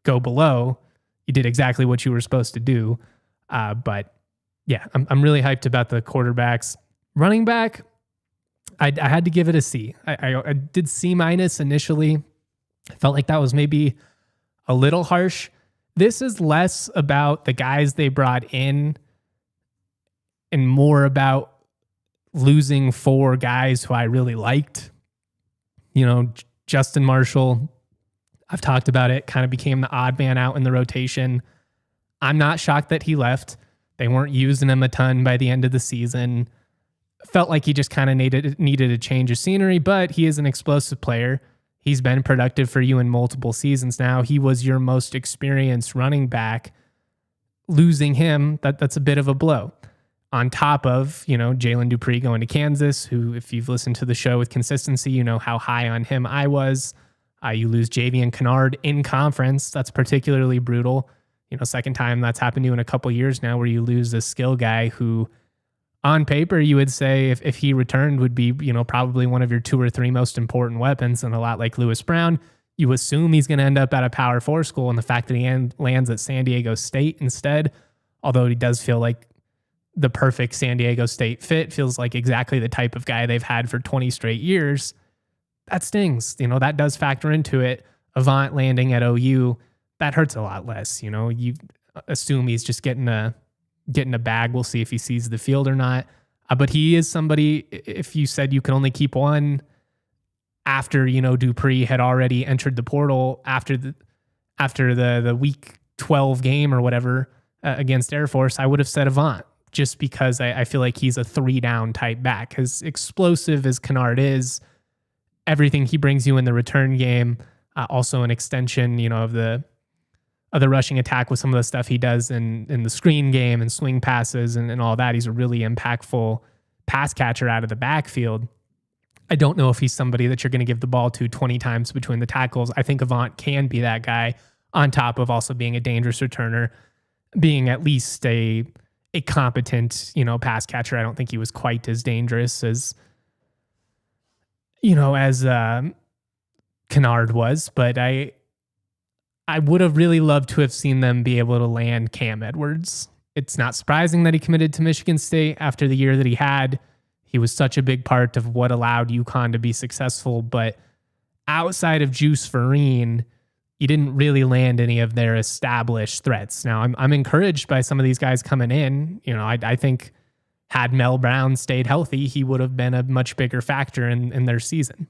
go below. You did exactly what you were supposed to do. But yeah, I'm really hyped about the quarterbacks. Running back, I had to give it a C. I did C- initially. I felt like that was maybe a little harsh. This is less about the guys they brought in and more about losing 4 guys who I really liked. Justin Marshall, I've talked about it, kind of became the odd man out in the rotation. I'm not shocked that he left. They weren't using him a ton by the end of the season. Felt like he just kind of needed a change of scenery, but he is an explosive player. He's been productive for you in multiple seasons now. He was your most experienced running back. Losing him, that's a bit of a blow. On top of, Jalen Dupree going to Kansas, who, if you've listened to the show with consistency, you know how high on him I was. You lose Javian Kennard in conference. That's particularly brutal. Second time that's happened to you in a couple years now, where you lose a skill guy who, on paper, you would say if he returned would be, probably one of your 2 or 3 most important weapons. And a lot like Lewis Brown, you assume he's going to end up at a Power 4 school. And the fact that he lands at San Diego State instead, although he does feel like the perfect San Diego State fit, feels like exactly the type of guy they've had for 20 straight years. That stings. That does factor into it. Avant landing at OU, that hurts a lot less. You assume he's just getting a bag. We'll see if he sees the field or not. But he is somebody, if you said you can only keep one after, Dupree had already entered the portal after the week 12 game or whatever against Air Force, I would have said Avant. just because I feel like he's a 3-down type back. As explosive as Kennard is, everything he brings you in the return game, also an extension, of the rushing attack with some of the stuff he does in the screen game and swing passes and all that. He's a really impactful pass catcher out of the backfield. I don't know if he's somebody that you're going to give the ball to 20 times between the tackles. I think Avant can be that guy, on top of also being a dangerous returner, being at least a competent, pass catcher. I don't think he was quite as dangerous as Kennard was, but I would have really loved to have seen them be able to land Cam Edwards. It's not surprising that he committed to Michigan State after the year that he had. He was such a big part of what allowed UConn to be successful, but outside of Juice Vereen, you didn't really land any of their established threats. Now, I'm encouraged by some of these guys coming in. I think had Mel Brown stayed healthy, he would have been a much bigger factor in their season.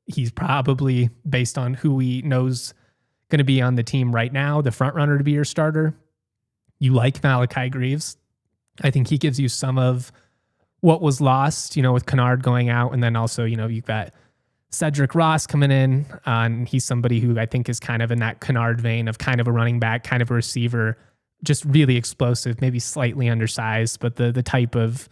He's probably, based on who he knows going to be on the team right now, the front runner to be your starter. You like Malachi Greaves. I think he gives you some of what was lost, with Kennard going out. And then also, you've got Cedric Ross coming in, and he's somebody who I think is kind of in that Kennard vein of kind of a running back, kind of a receiver, just really explosive, maybe slightly undersized, but the type of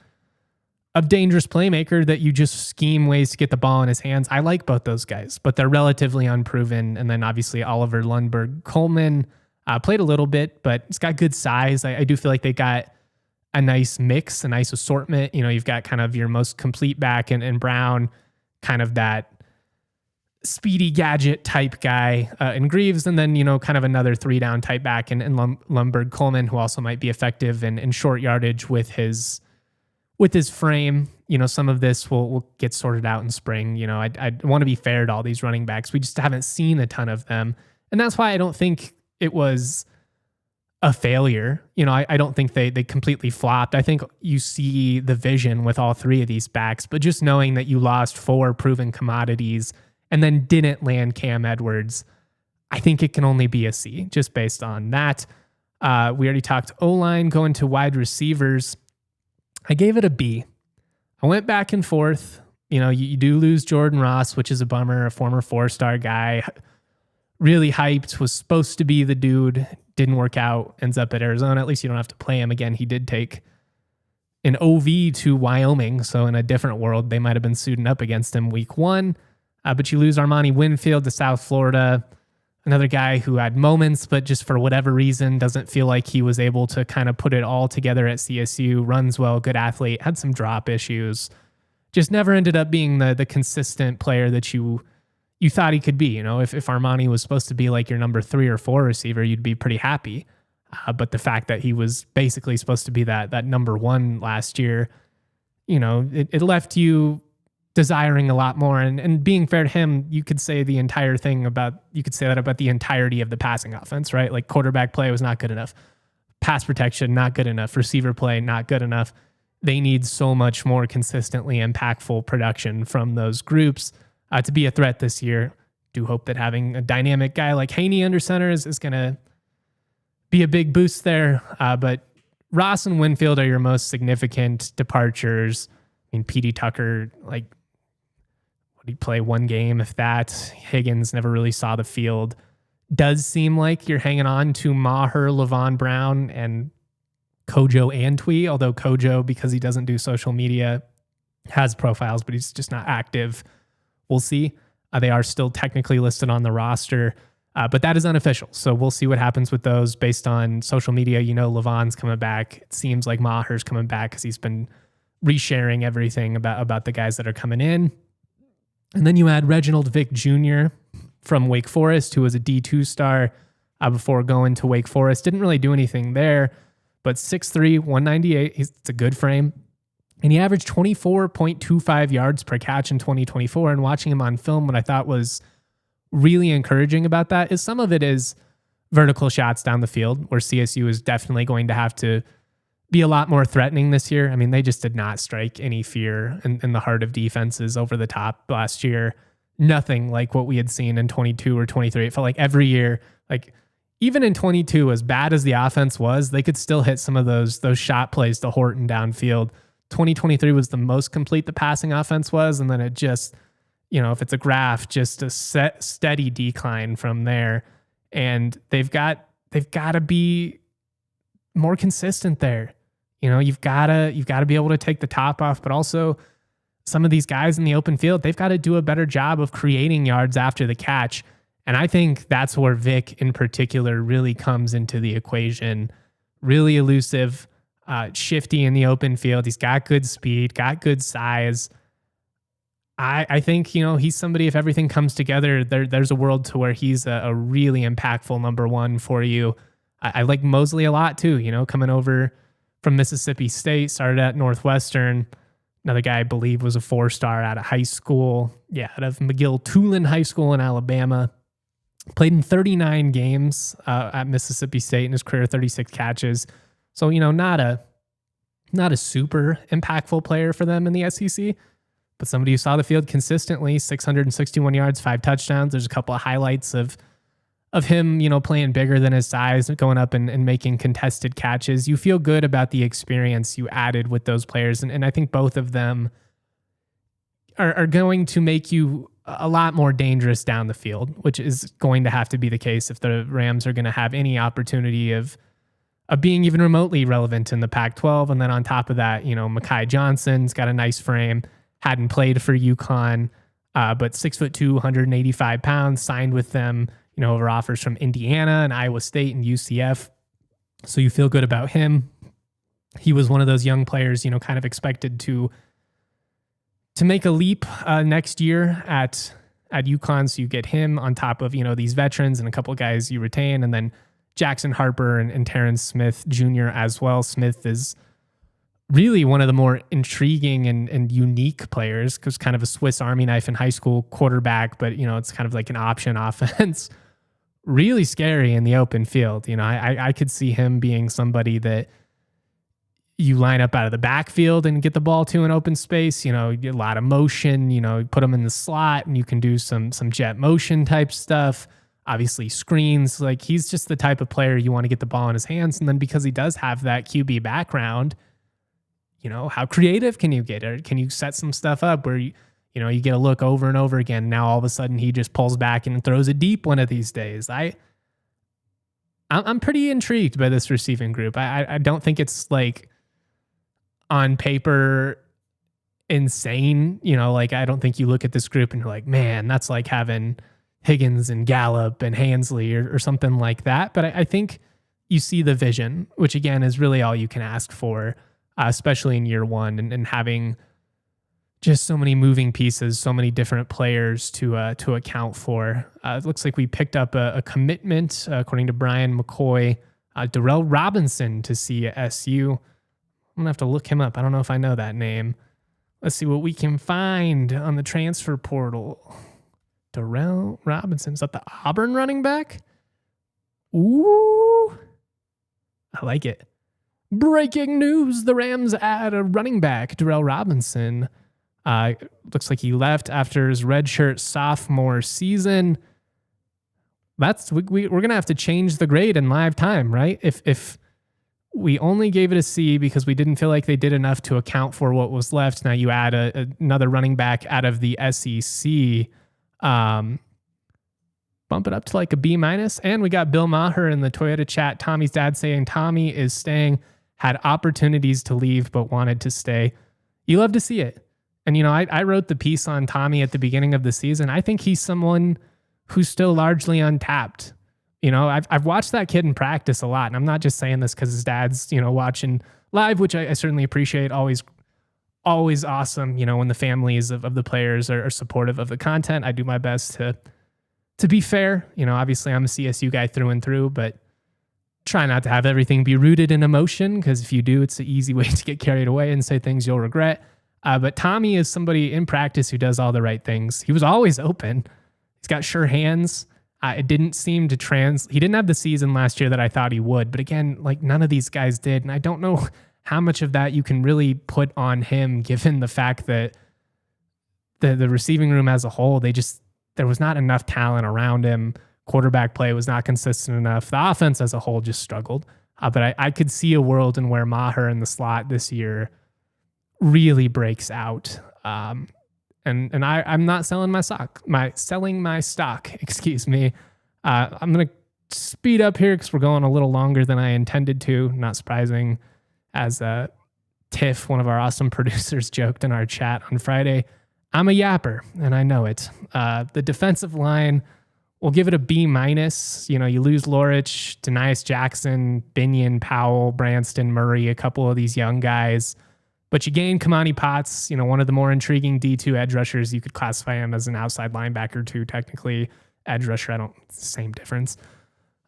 dangerous playmaker that you just scheme ways to get the ball in his hands. I like both those guys, but they're relatively unproven. And then obviously Oliver Lundberg-Coleman played a little bit, but it's got good size. I do feel like they got a nice mix, a nice assortment. You've got kind of your most complete back and Brown, kind of that speedy gadget type guy in Greaves, and then, kind of another 3-down type back in Lundberg-Coleman, who also might be effective in short yardage with his frame. Some of this will get sorted out in spring. I want to be fair to all these running backs. We just haven't seen a ton of them. And that's why I don't think it was a failure. I don't think they completely flopped. I think you see the vision with all three of these backs, but just knowing that you lost 4 proven commodities and then didn't land Cam Edwards, I think it can only be a C just based on that. We already talked O-line. Going to wide receivers, I gave it a B. I went back and forth. You do lose Jordan Ross, which is a bummer, a former 4-star guy, really hyped, was supposed to be the dude, didn't work out, ends up at Arizona. At least you don't have to play him again. He did take an OV to Wyoming, so in a different world, they might have been suiting up against him week 1. But you lose Armani Winfield to South Florida, another guy who had moments, but just for whatever reason, doesn't feel like he was able to kind of put it all together at CSU. Runs well, good athlete, had some drop issues, just never ended up being the consistent player that you thought he could be. If Armani was supposed to be like your number 3 or 4 receiver, you'd be pretty happy. But the fact that he was basically supposed to be that number 1 last year, it left you desiring a lot more. And being fair to him, you could say that about the entirety of the passing offense, right? Like quarterback play was not good enough. Pass protection, not good enough. Receiver play, not good enough. They need so much more consistently impactful production from those groups to be a threat this year. Do hope that having a dynamic guy like Haney under center is going to be a big boost there. But Ross and Winfield are your most significant departures. P.D. Tucker, he play 1 game, if that. Higgins never really saw the field. Does seem like you're hanging on to Maher, Levon Brown, and Kojo Antwi, although Kojo, because he doesn't do social media, has profiles, but he's just not active. We'll see. They are still technically listed on the roster, but that is unofficial. So we'll see what happens with those based on social media. Levon's coming back. It seems like Maher's coming back because he's been resharing everything about the guys that are coming in. And then you add Reginald Vick Jr. from Wake Forest, who was a D2 star before going to Wake Forest. Didn't really do anything there, but 6'3", 198. It's a good frame. And he averaged 24.25 yards per catch in 2024. And watching him on film, what I thought was really encouraging about that is some of it is vertical shots down the field, where CSU is definitely going to have to be a lot more threatening this year. They just did not strike any fear in the heart of defenses over the top last year. Nothing like what we had seen in 22 or 23. It felt like every year, even in 22, as bad as the offense was, they could still hit some of those shot plays to Horton downfield. 2023 was the most complete the passing offense was, and then it just, if it's a graph, just a steady decline from there. And they've got to be more consistent there. You've got to be able to take the top off, but also some of these guys in the open field, they've got to do a better job of creating yards after the catch. And I think that's where Vic in particular really comes into the equation. Really elusive, shifty in the open field. He's got good speed, got good size. I think, he's somebody, if everything comes together, there's a world to where he's a really impactful number one for you. I like Mosley a lot too, coming over from Mississippi State, started at Northwestern. Another guy I believe was a 4-star out of high school. Yeah, out of McGill-Tulane High School in Alabama. Played in 39 games at Mississippi State in his career, 36 catches. So, not a super impactful player for them in the SEC, but somebody who saw the field consistently, 661 yards, 5 touchdowns. There's a couple of highlights of him, playing bigger than his size, going up and making contested catches. You feel good about the experience you added with those players. And I think both of them are going to make you a lot more dangerous down the field, which is going to have to be the case if the Rams are going to have any opportunity of being even remotely relevant in the Pac-12. And then on top of that, Mekhi Johnson's got a nice frame, hadn't played for UConn, but 6'2", 185 pounds, signed with them, over offers from Indiana and Iowa State and UCF. So you feel good about him. He was one of those young players, kind of expected to make a leap next year at UConn. So you get him on top of, these veterans and a couple of guys you retain, and then Jackson Harper and Terrence Smith Jr. as well. Smith is really one of the more intriguing and unique players, because kind of a Swiss Army knife in high school quarterback, but, it's kind of like an option offense. Really scary in the open field. I could see him being somebody that you line up out of the backfield and get the ball to an open space. You get a lot of motion, put him in the slot and you can do some jet motion type stuff. Obviously screens. Like, he's just the type of player you want to get the ball in his hands. And then because he does have that QB background, how creative can you get? Or can you set some stuff up where you get a look over and over again? Now all of a sudden he just pulls back and throws it deep one of these days. I'm pretty intrigued by this receiving group. I don't think it's like on paper insane. I don't think you look at this group and you're like, man, that's like having Higgins and Gallup and Hansley or something like that. But I think you see the vision, which again is really all you can ask for, especially in year one, and having just so many moving pieces, so many different players to account for. It looks like we picked up a commitment, according to Brian McCoy, Durell Robinson to CSU. I'm going to have to look him up. I don't know if I know that name. Let's see what we can find on the transfer portal. Durell Robinson. Is that the Auburn running back? Ooh, I like it. Breaking news. The Rams add a running back, Durell Robinson. Looks like he left after his redshirt sophomore season. We're going to have to change the grade in live time, right? If we only gave it a C because we didn't feel like they did enough to account for what was left. Now you add another running back out of the SEC, bump it up to like a B-. And we got Bill Maher in the Toyota chat. Tommy's dad saying Tommy is staying, had opportunities to leave, but wanted to stay. You love to see it. And, I wrote the piece on Tommy at the beginning of the season. I think he's someone who's still largely untapped. I've watched that kid in practice a lot, and I'm not just saying this because his dad's, watching live, which I certainly appreciate. Always awesome, when the families of the players are supportive of the content. I do my best to be fair. Obviously I'm a CSU guy through and through, but try not to have everything be rooted in emotion, because if you do, it's an easy way to get carried away and say things you'll regret. But Tommy is somebody in practice who does all the right things. He was always open. He's got sure hands. It didn't seem to he didn't have the season last year that I thought he would. But again, like, none of these guys did. And I don't know how much of that you can really put on him, given the fact that the receiving room as a whole, there was not enough talent around him. Quarterback play was not consistent enough. The offense as a whole just struggled. But I could see a world in where Maher in the slot this year really breaks out. And I'm not selling my stock. Excuse me. I'm gonna speed up here because we're going a little longer than I intended to. Not surprising, as Tiff, one of our awesome producers, joked in our chat on Friday. I'm a yapper, and I know it. The defensive line, we'll give it a B-. You lose Lorich, Denias Jackson, Binion, Powell, Branston, Murray, a couple of these young guys. But you gain Kamani Potts, one of the more intriguing D2 edge rushers. You could classify him as an outside linebacker too, technically. Edge rusher, same difference.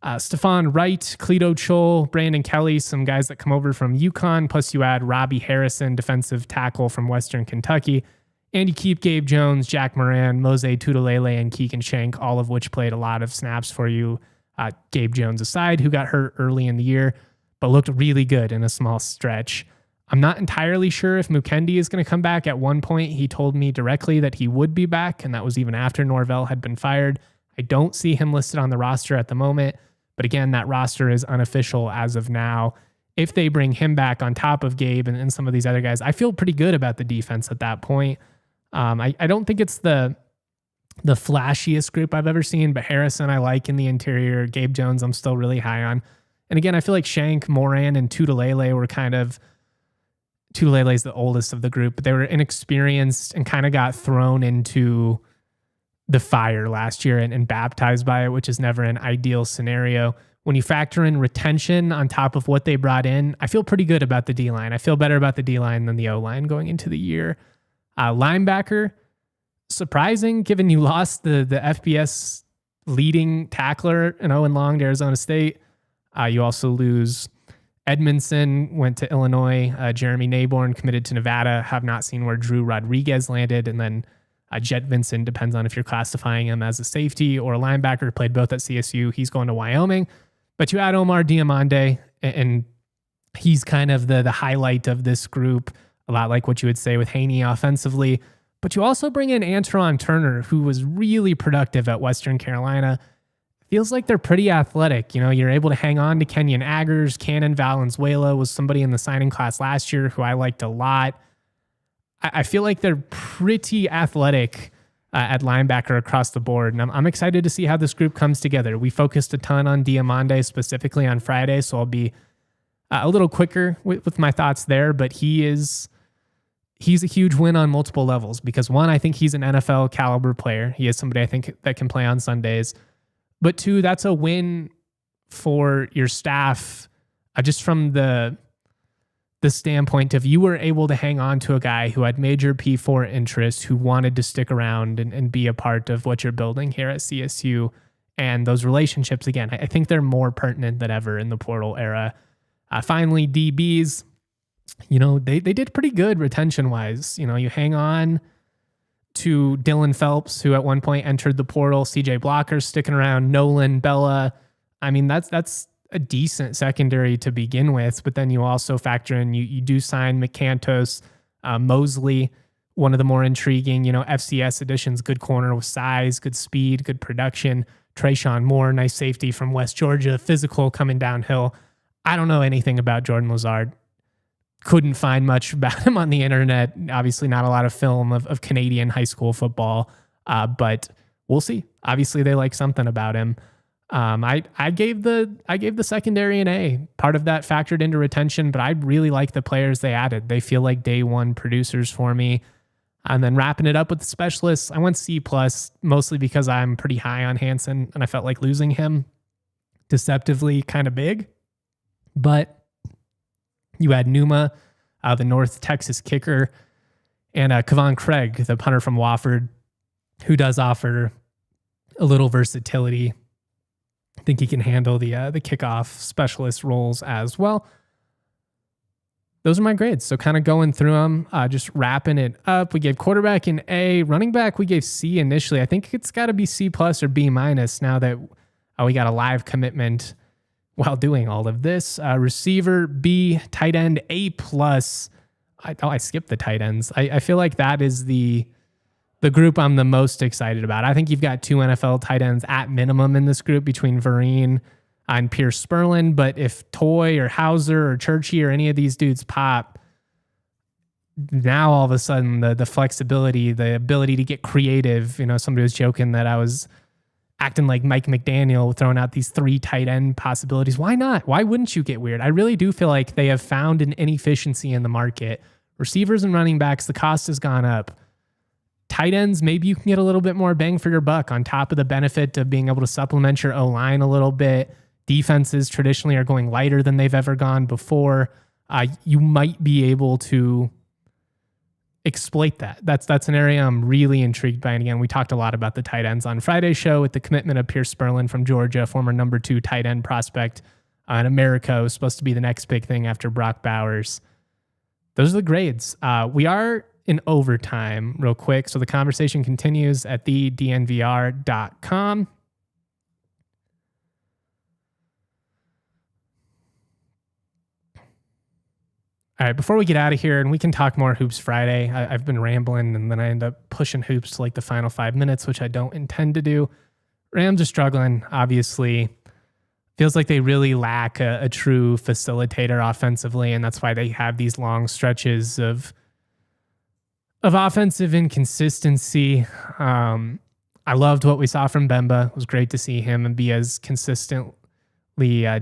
Stephon Wright, Cleto Chol, Brandon Kelly, some guys that come over from UConn, plus you add Robbie Harrison, defensive tackle from Western Kentucky, and you keep Gabe Jones, Jack Moran, Mose Tutalele, and Keegan Shank, all of which played a lot of snaps for you. Gabe Jones aside, who got hurt early in the year, but looked really good in a small stretch. I'm not entirely sure if Mukendi is going to come back. At one point, he told me directly that he would be back, and that was even after Norvell had been fired. I don't see him listed on the roster at the moment. But again, that roster is unofficial as of now. If they bring him back on top of Gabe and some of these other guys, I feel pretty good about the defense at that point. I don't think it's the flashiest group I've ever seen, but Harrison I like in the interior. Gabe Jones I'm still really high on. And again, I feel like Shank, Moran, and Tutalele were Tutalele's the oldest of the group, but they were inexperienced and kind of got thrown into the fire last year and baptized by it, which is never an ideal scenario. When you factor in retention on top of what they brought in, I feel pretty good about the D-line. I feel better about the D-line than the O-line going into the year. Linebacker, surprising given you lost the FBS leading tackler in Owen Long to Arizona State. You also lose Edmondson, went to Illinois. Jeremy Naborn committed to Nevada. Have not seen where Drew Rodriguez landed. And then Jet Vincent, depends on if you're classifying him as a safety or a linebacker, played both at CSU. He's going to Wyoming. But you add Omar Diamande, and he's kind of the highlight of this group, a lot like what you would say with Haney offensively. But you also bring in Antoine Turner, who was really productive at Western Carolina. Feels like they're pretty athletic. You're able to hang on to Kenyon Aggers. Cannon Valenzuela was somebody in the signing class last year who I liked a lot. I feel like they're pretty athletic at linebacker across the board, and I'm excited to see how this group comes together. We focused a ton on Diamande specifically on Friday, so I'll be a little quicker with my thoughts there, but he's a huge win on multiple levels because, one, I think he's an NFL caliber player. He is somebody I think that can play on Sundays. But two, that's a win for your staff just from the standpoint of you were able to hang on to a guy who had major P4 interest, who wanted to stick around and be a part of what you're building here at CSU. And those relationships, again, I think they're more pertinent than ever in the portal era. Finally, DBs, they did pretty good retention-wise. You hang on to Dylan Phelps, who at one point entered the portal. CJ Blocker's sticking around. Nolan, Bella. I mean, that's a decent secondary to begin with, but then you also factor in, you do sign Mc-Cantos, Mosley, one of the more intriguing, FCS additions, good corner with size, good speed, good production. Trayshawn Moore, nice safety from West Georgia, physical coming downhill. I don't know anything about Jordan Lazard. Couldn't find much about him on the internet. Obviously not a lot of film of Canadian high school football, but we'll see. Obviously they like something about him. I gave the secondary an A. Part of that factored into retention, but I really like the players they added. They feel like day one producers for me. And then wrapping it up with the specialists, I went C+, mostly because I'm pretty high on Hansen, and I felt like losing him deceptively kind of big. But you had Numa, the North Texas kicker, and Kevon Craig, the punter from Wofford, who does offer a little versatility. I think he can handle the kickoff specialist roles as well. Those are my grades. So kind of going through them, just wrapping it up. We gave quarterback an A. Running back, we gave C initially. I think it's got to be C+ or B- now that we got a live commitment while doing all of this. Receiver, B. Tight end, A+. I skipped the tight ends. I feel like that is the the group I'm the most excited about. I think you've got 2 NFL tight ends at minimum in this group between Vereen and Pierce Sperlin. But if Toy or Hauser or Churchy or any of these dudes pop, now all of a sudden the flexibility, the ability to get creative. Somebody was joking that I was acting like Mike McDaniel, throwing out these 3 tight end possibilities. Why not? Why wouldn't you get weird? I really do feel like they have found an inefficiency in the market. Receivers and running backs, the cost has gone up. Tight ends, maybe you can get a little bit more bang for your buck on top of the benefit of being able to supplement your O-line a little bit. Defenses traditionally are going lighter than they've ever gone before. You might be able to exploit that. That's an area I'm really intrigued by. And again, we talked a lot about the tight ends on Friday's show with the commitment of Pierce Sperlin from Georgia, former number 2 tight end prospect in America, was supposed to be the next big thing after Brock Bowers. Those are the grades. We are in overtime real quick. So the conversation continues at thednvr.com. All right, before we get out of here, and we can talk more Hoops Friday, I've been rambling, and then I end up pushing Hoops to like the final 5 minutes, which I don't intend to do. Rams are struggling, obviously. Feels like they really lack a true facilitator offensively, and that's why they have these long stretches of offensive inconsistency. I loved what we saw from Bemba. It was great to see him and be as consistently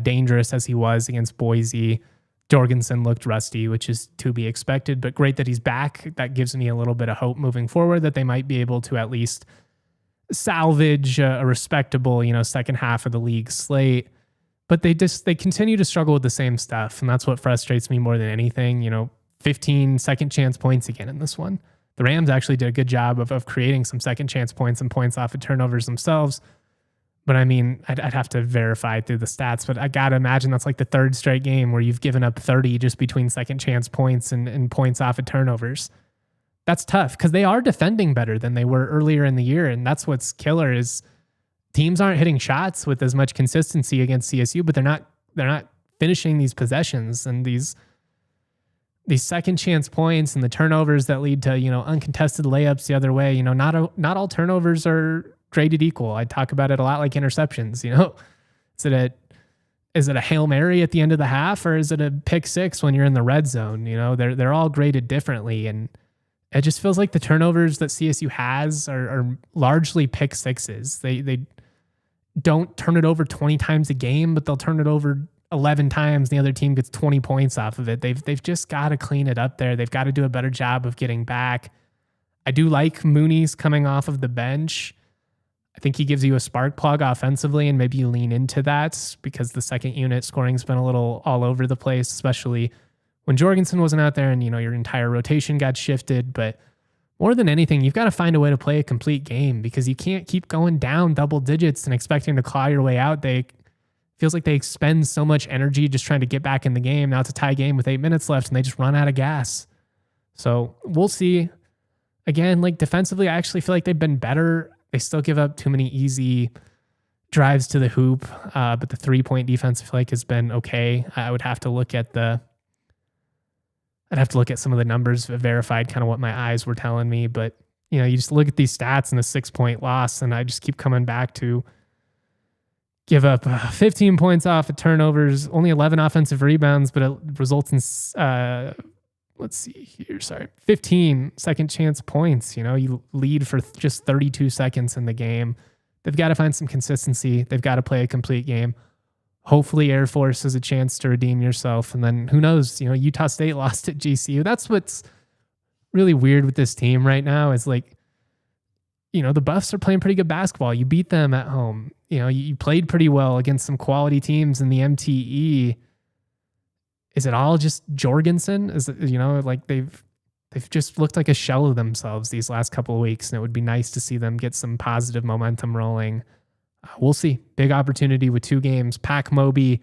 dangerous as he was against Boise. Jorgensen looked rusty, which is to be expected, but great that he's back. That gives me a little bit of hope moving forward that they might be able to at least salvage a respectable, second half of the league slate. But they continue to struggle with the same stuff, and that's what frustrates me more than anything. 15 second chance points again in this one. The Rams actually did a good job of creating some second chance points and points off of turnovers themselves. But I mean, I'd have to verify through the stats, but I got to imagine that's like the 3rd straight game where you've given up 30 just between second chance points and points off of turnovers. That's tough because they are defending better than they were earlier in the year. And that's what's killer is teams aren't hitting shots with as much consistency against CSU, but they're not finishing these possessions and these second chance points and the turnovers that lead to, uncontested layups the other way. Not all turnovers are graded equal. I talk about it a lot like interceptions. Is it a Hail Mary at the end of the half, or is it a pick six when you're in the red zone? They're all graded differently. And it just feels like the turnovers that CSU has are largely pick sixes. They don't turn it over 20 times a game, but they'll turn it over 11 times. The other team gets 20 points off of it. They've just got to clean it up there. They've got to do a better job of getting back. I do like Mooney's coming off of the bench. I think he gives you a spark plug offensively, and maybe you lean into that because the second unit scoring's been a little all over the place, especially when Jorgensen wasn't out there and, your entire rotation got shifted. But more than anything, you've got to find a way to play a complete game because you can't keep going down double digits and expecting to claw your way out. Feels like they expend so much energy just trying to get back in the game. Now it's a tie game with 8 minutes left and they just run out of gas. So we'll see. Again, like defensively, I actually feel like they've been better. They still give up too many easy drives to the hoop, but the 3-point defense I feel like has been okay. I'd have to look at some of the numbers verified kind of what my eyes were telling me. But you just look at these stats and a 6-point loss, and I just keep coming back to give up 15 points off of turnovers, only 11 offensive rebounds, but it results in 15 second chance points. You lead for just 32 seconds in the game. They've got to find some consistency. They've got to play a complete game. Hopefully Air Force has a chance to redeem yourself. And then who knows, Utah State lost at GCU. That's what's really weird with this team right now is like, the Buffs are playing pretty good basketball. You beat them at home. You played pretty well against some quality teams in the MTE. Is it all just Jorgensen? Is it, like they've just looked like a shell of themselves these last couple of weeks, and it would be nice to see them get some positive momentum rolling. We'll see. Big opportunity with 2 games. Pack Moby,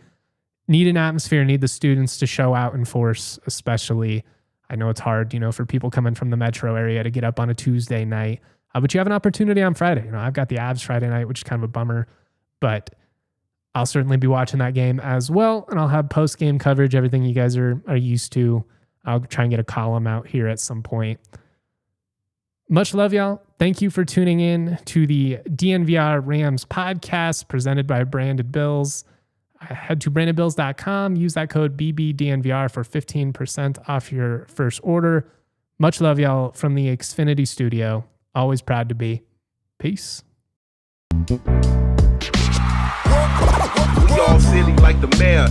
need an atmosphere, need the students to show out in force, especially. I know it's hard, for people coming from the metro area to get up on a Tuesday night, but you have an opportunity on Friday. I've got the Avs Friday night, which is kind of a bummer, but I'll certainly be watching that game as well, and I'll have post-game coverage, everything you guys are used to. I'll try and get a column out here at some point. Much love, y'all. Thank you for tuning in to the DNVR Rams podcast presented by Branded Bills. Head to brandedbills.com. Use that code BBDNVR for 15% off your first order. Much love, y'all, from the Xfinity studio. Always proud to be. Peace. We all silly like the mayor.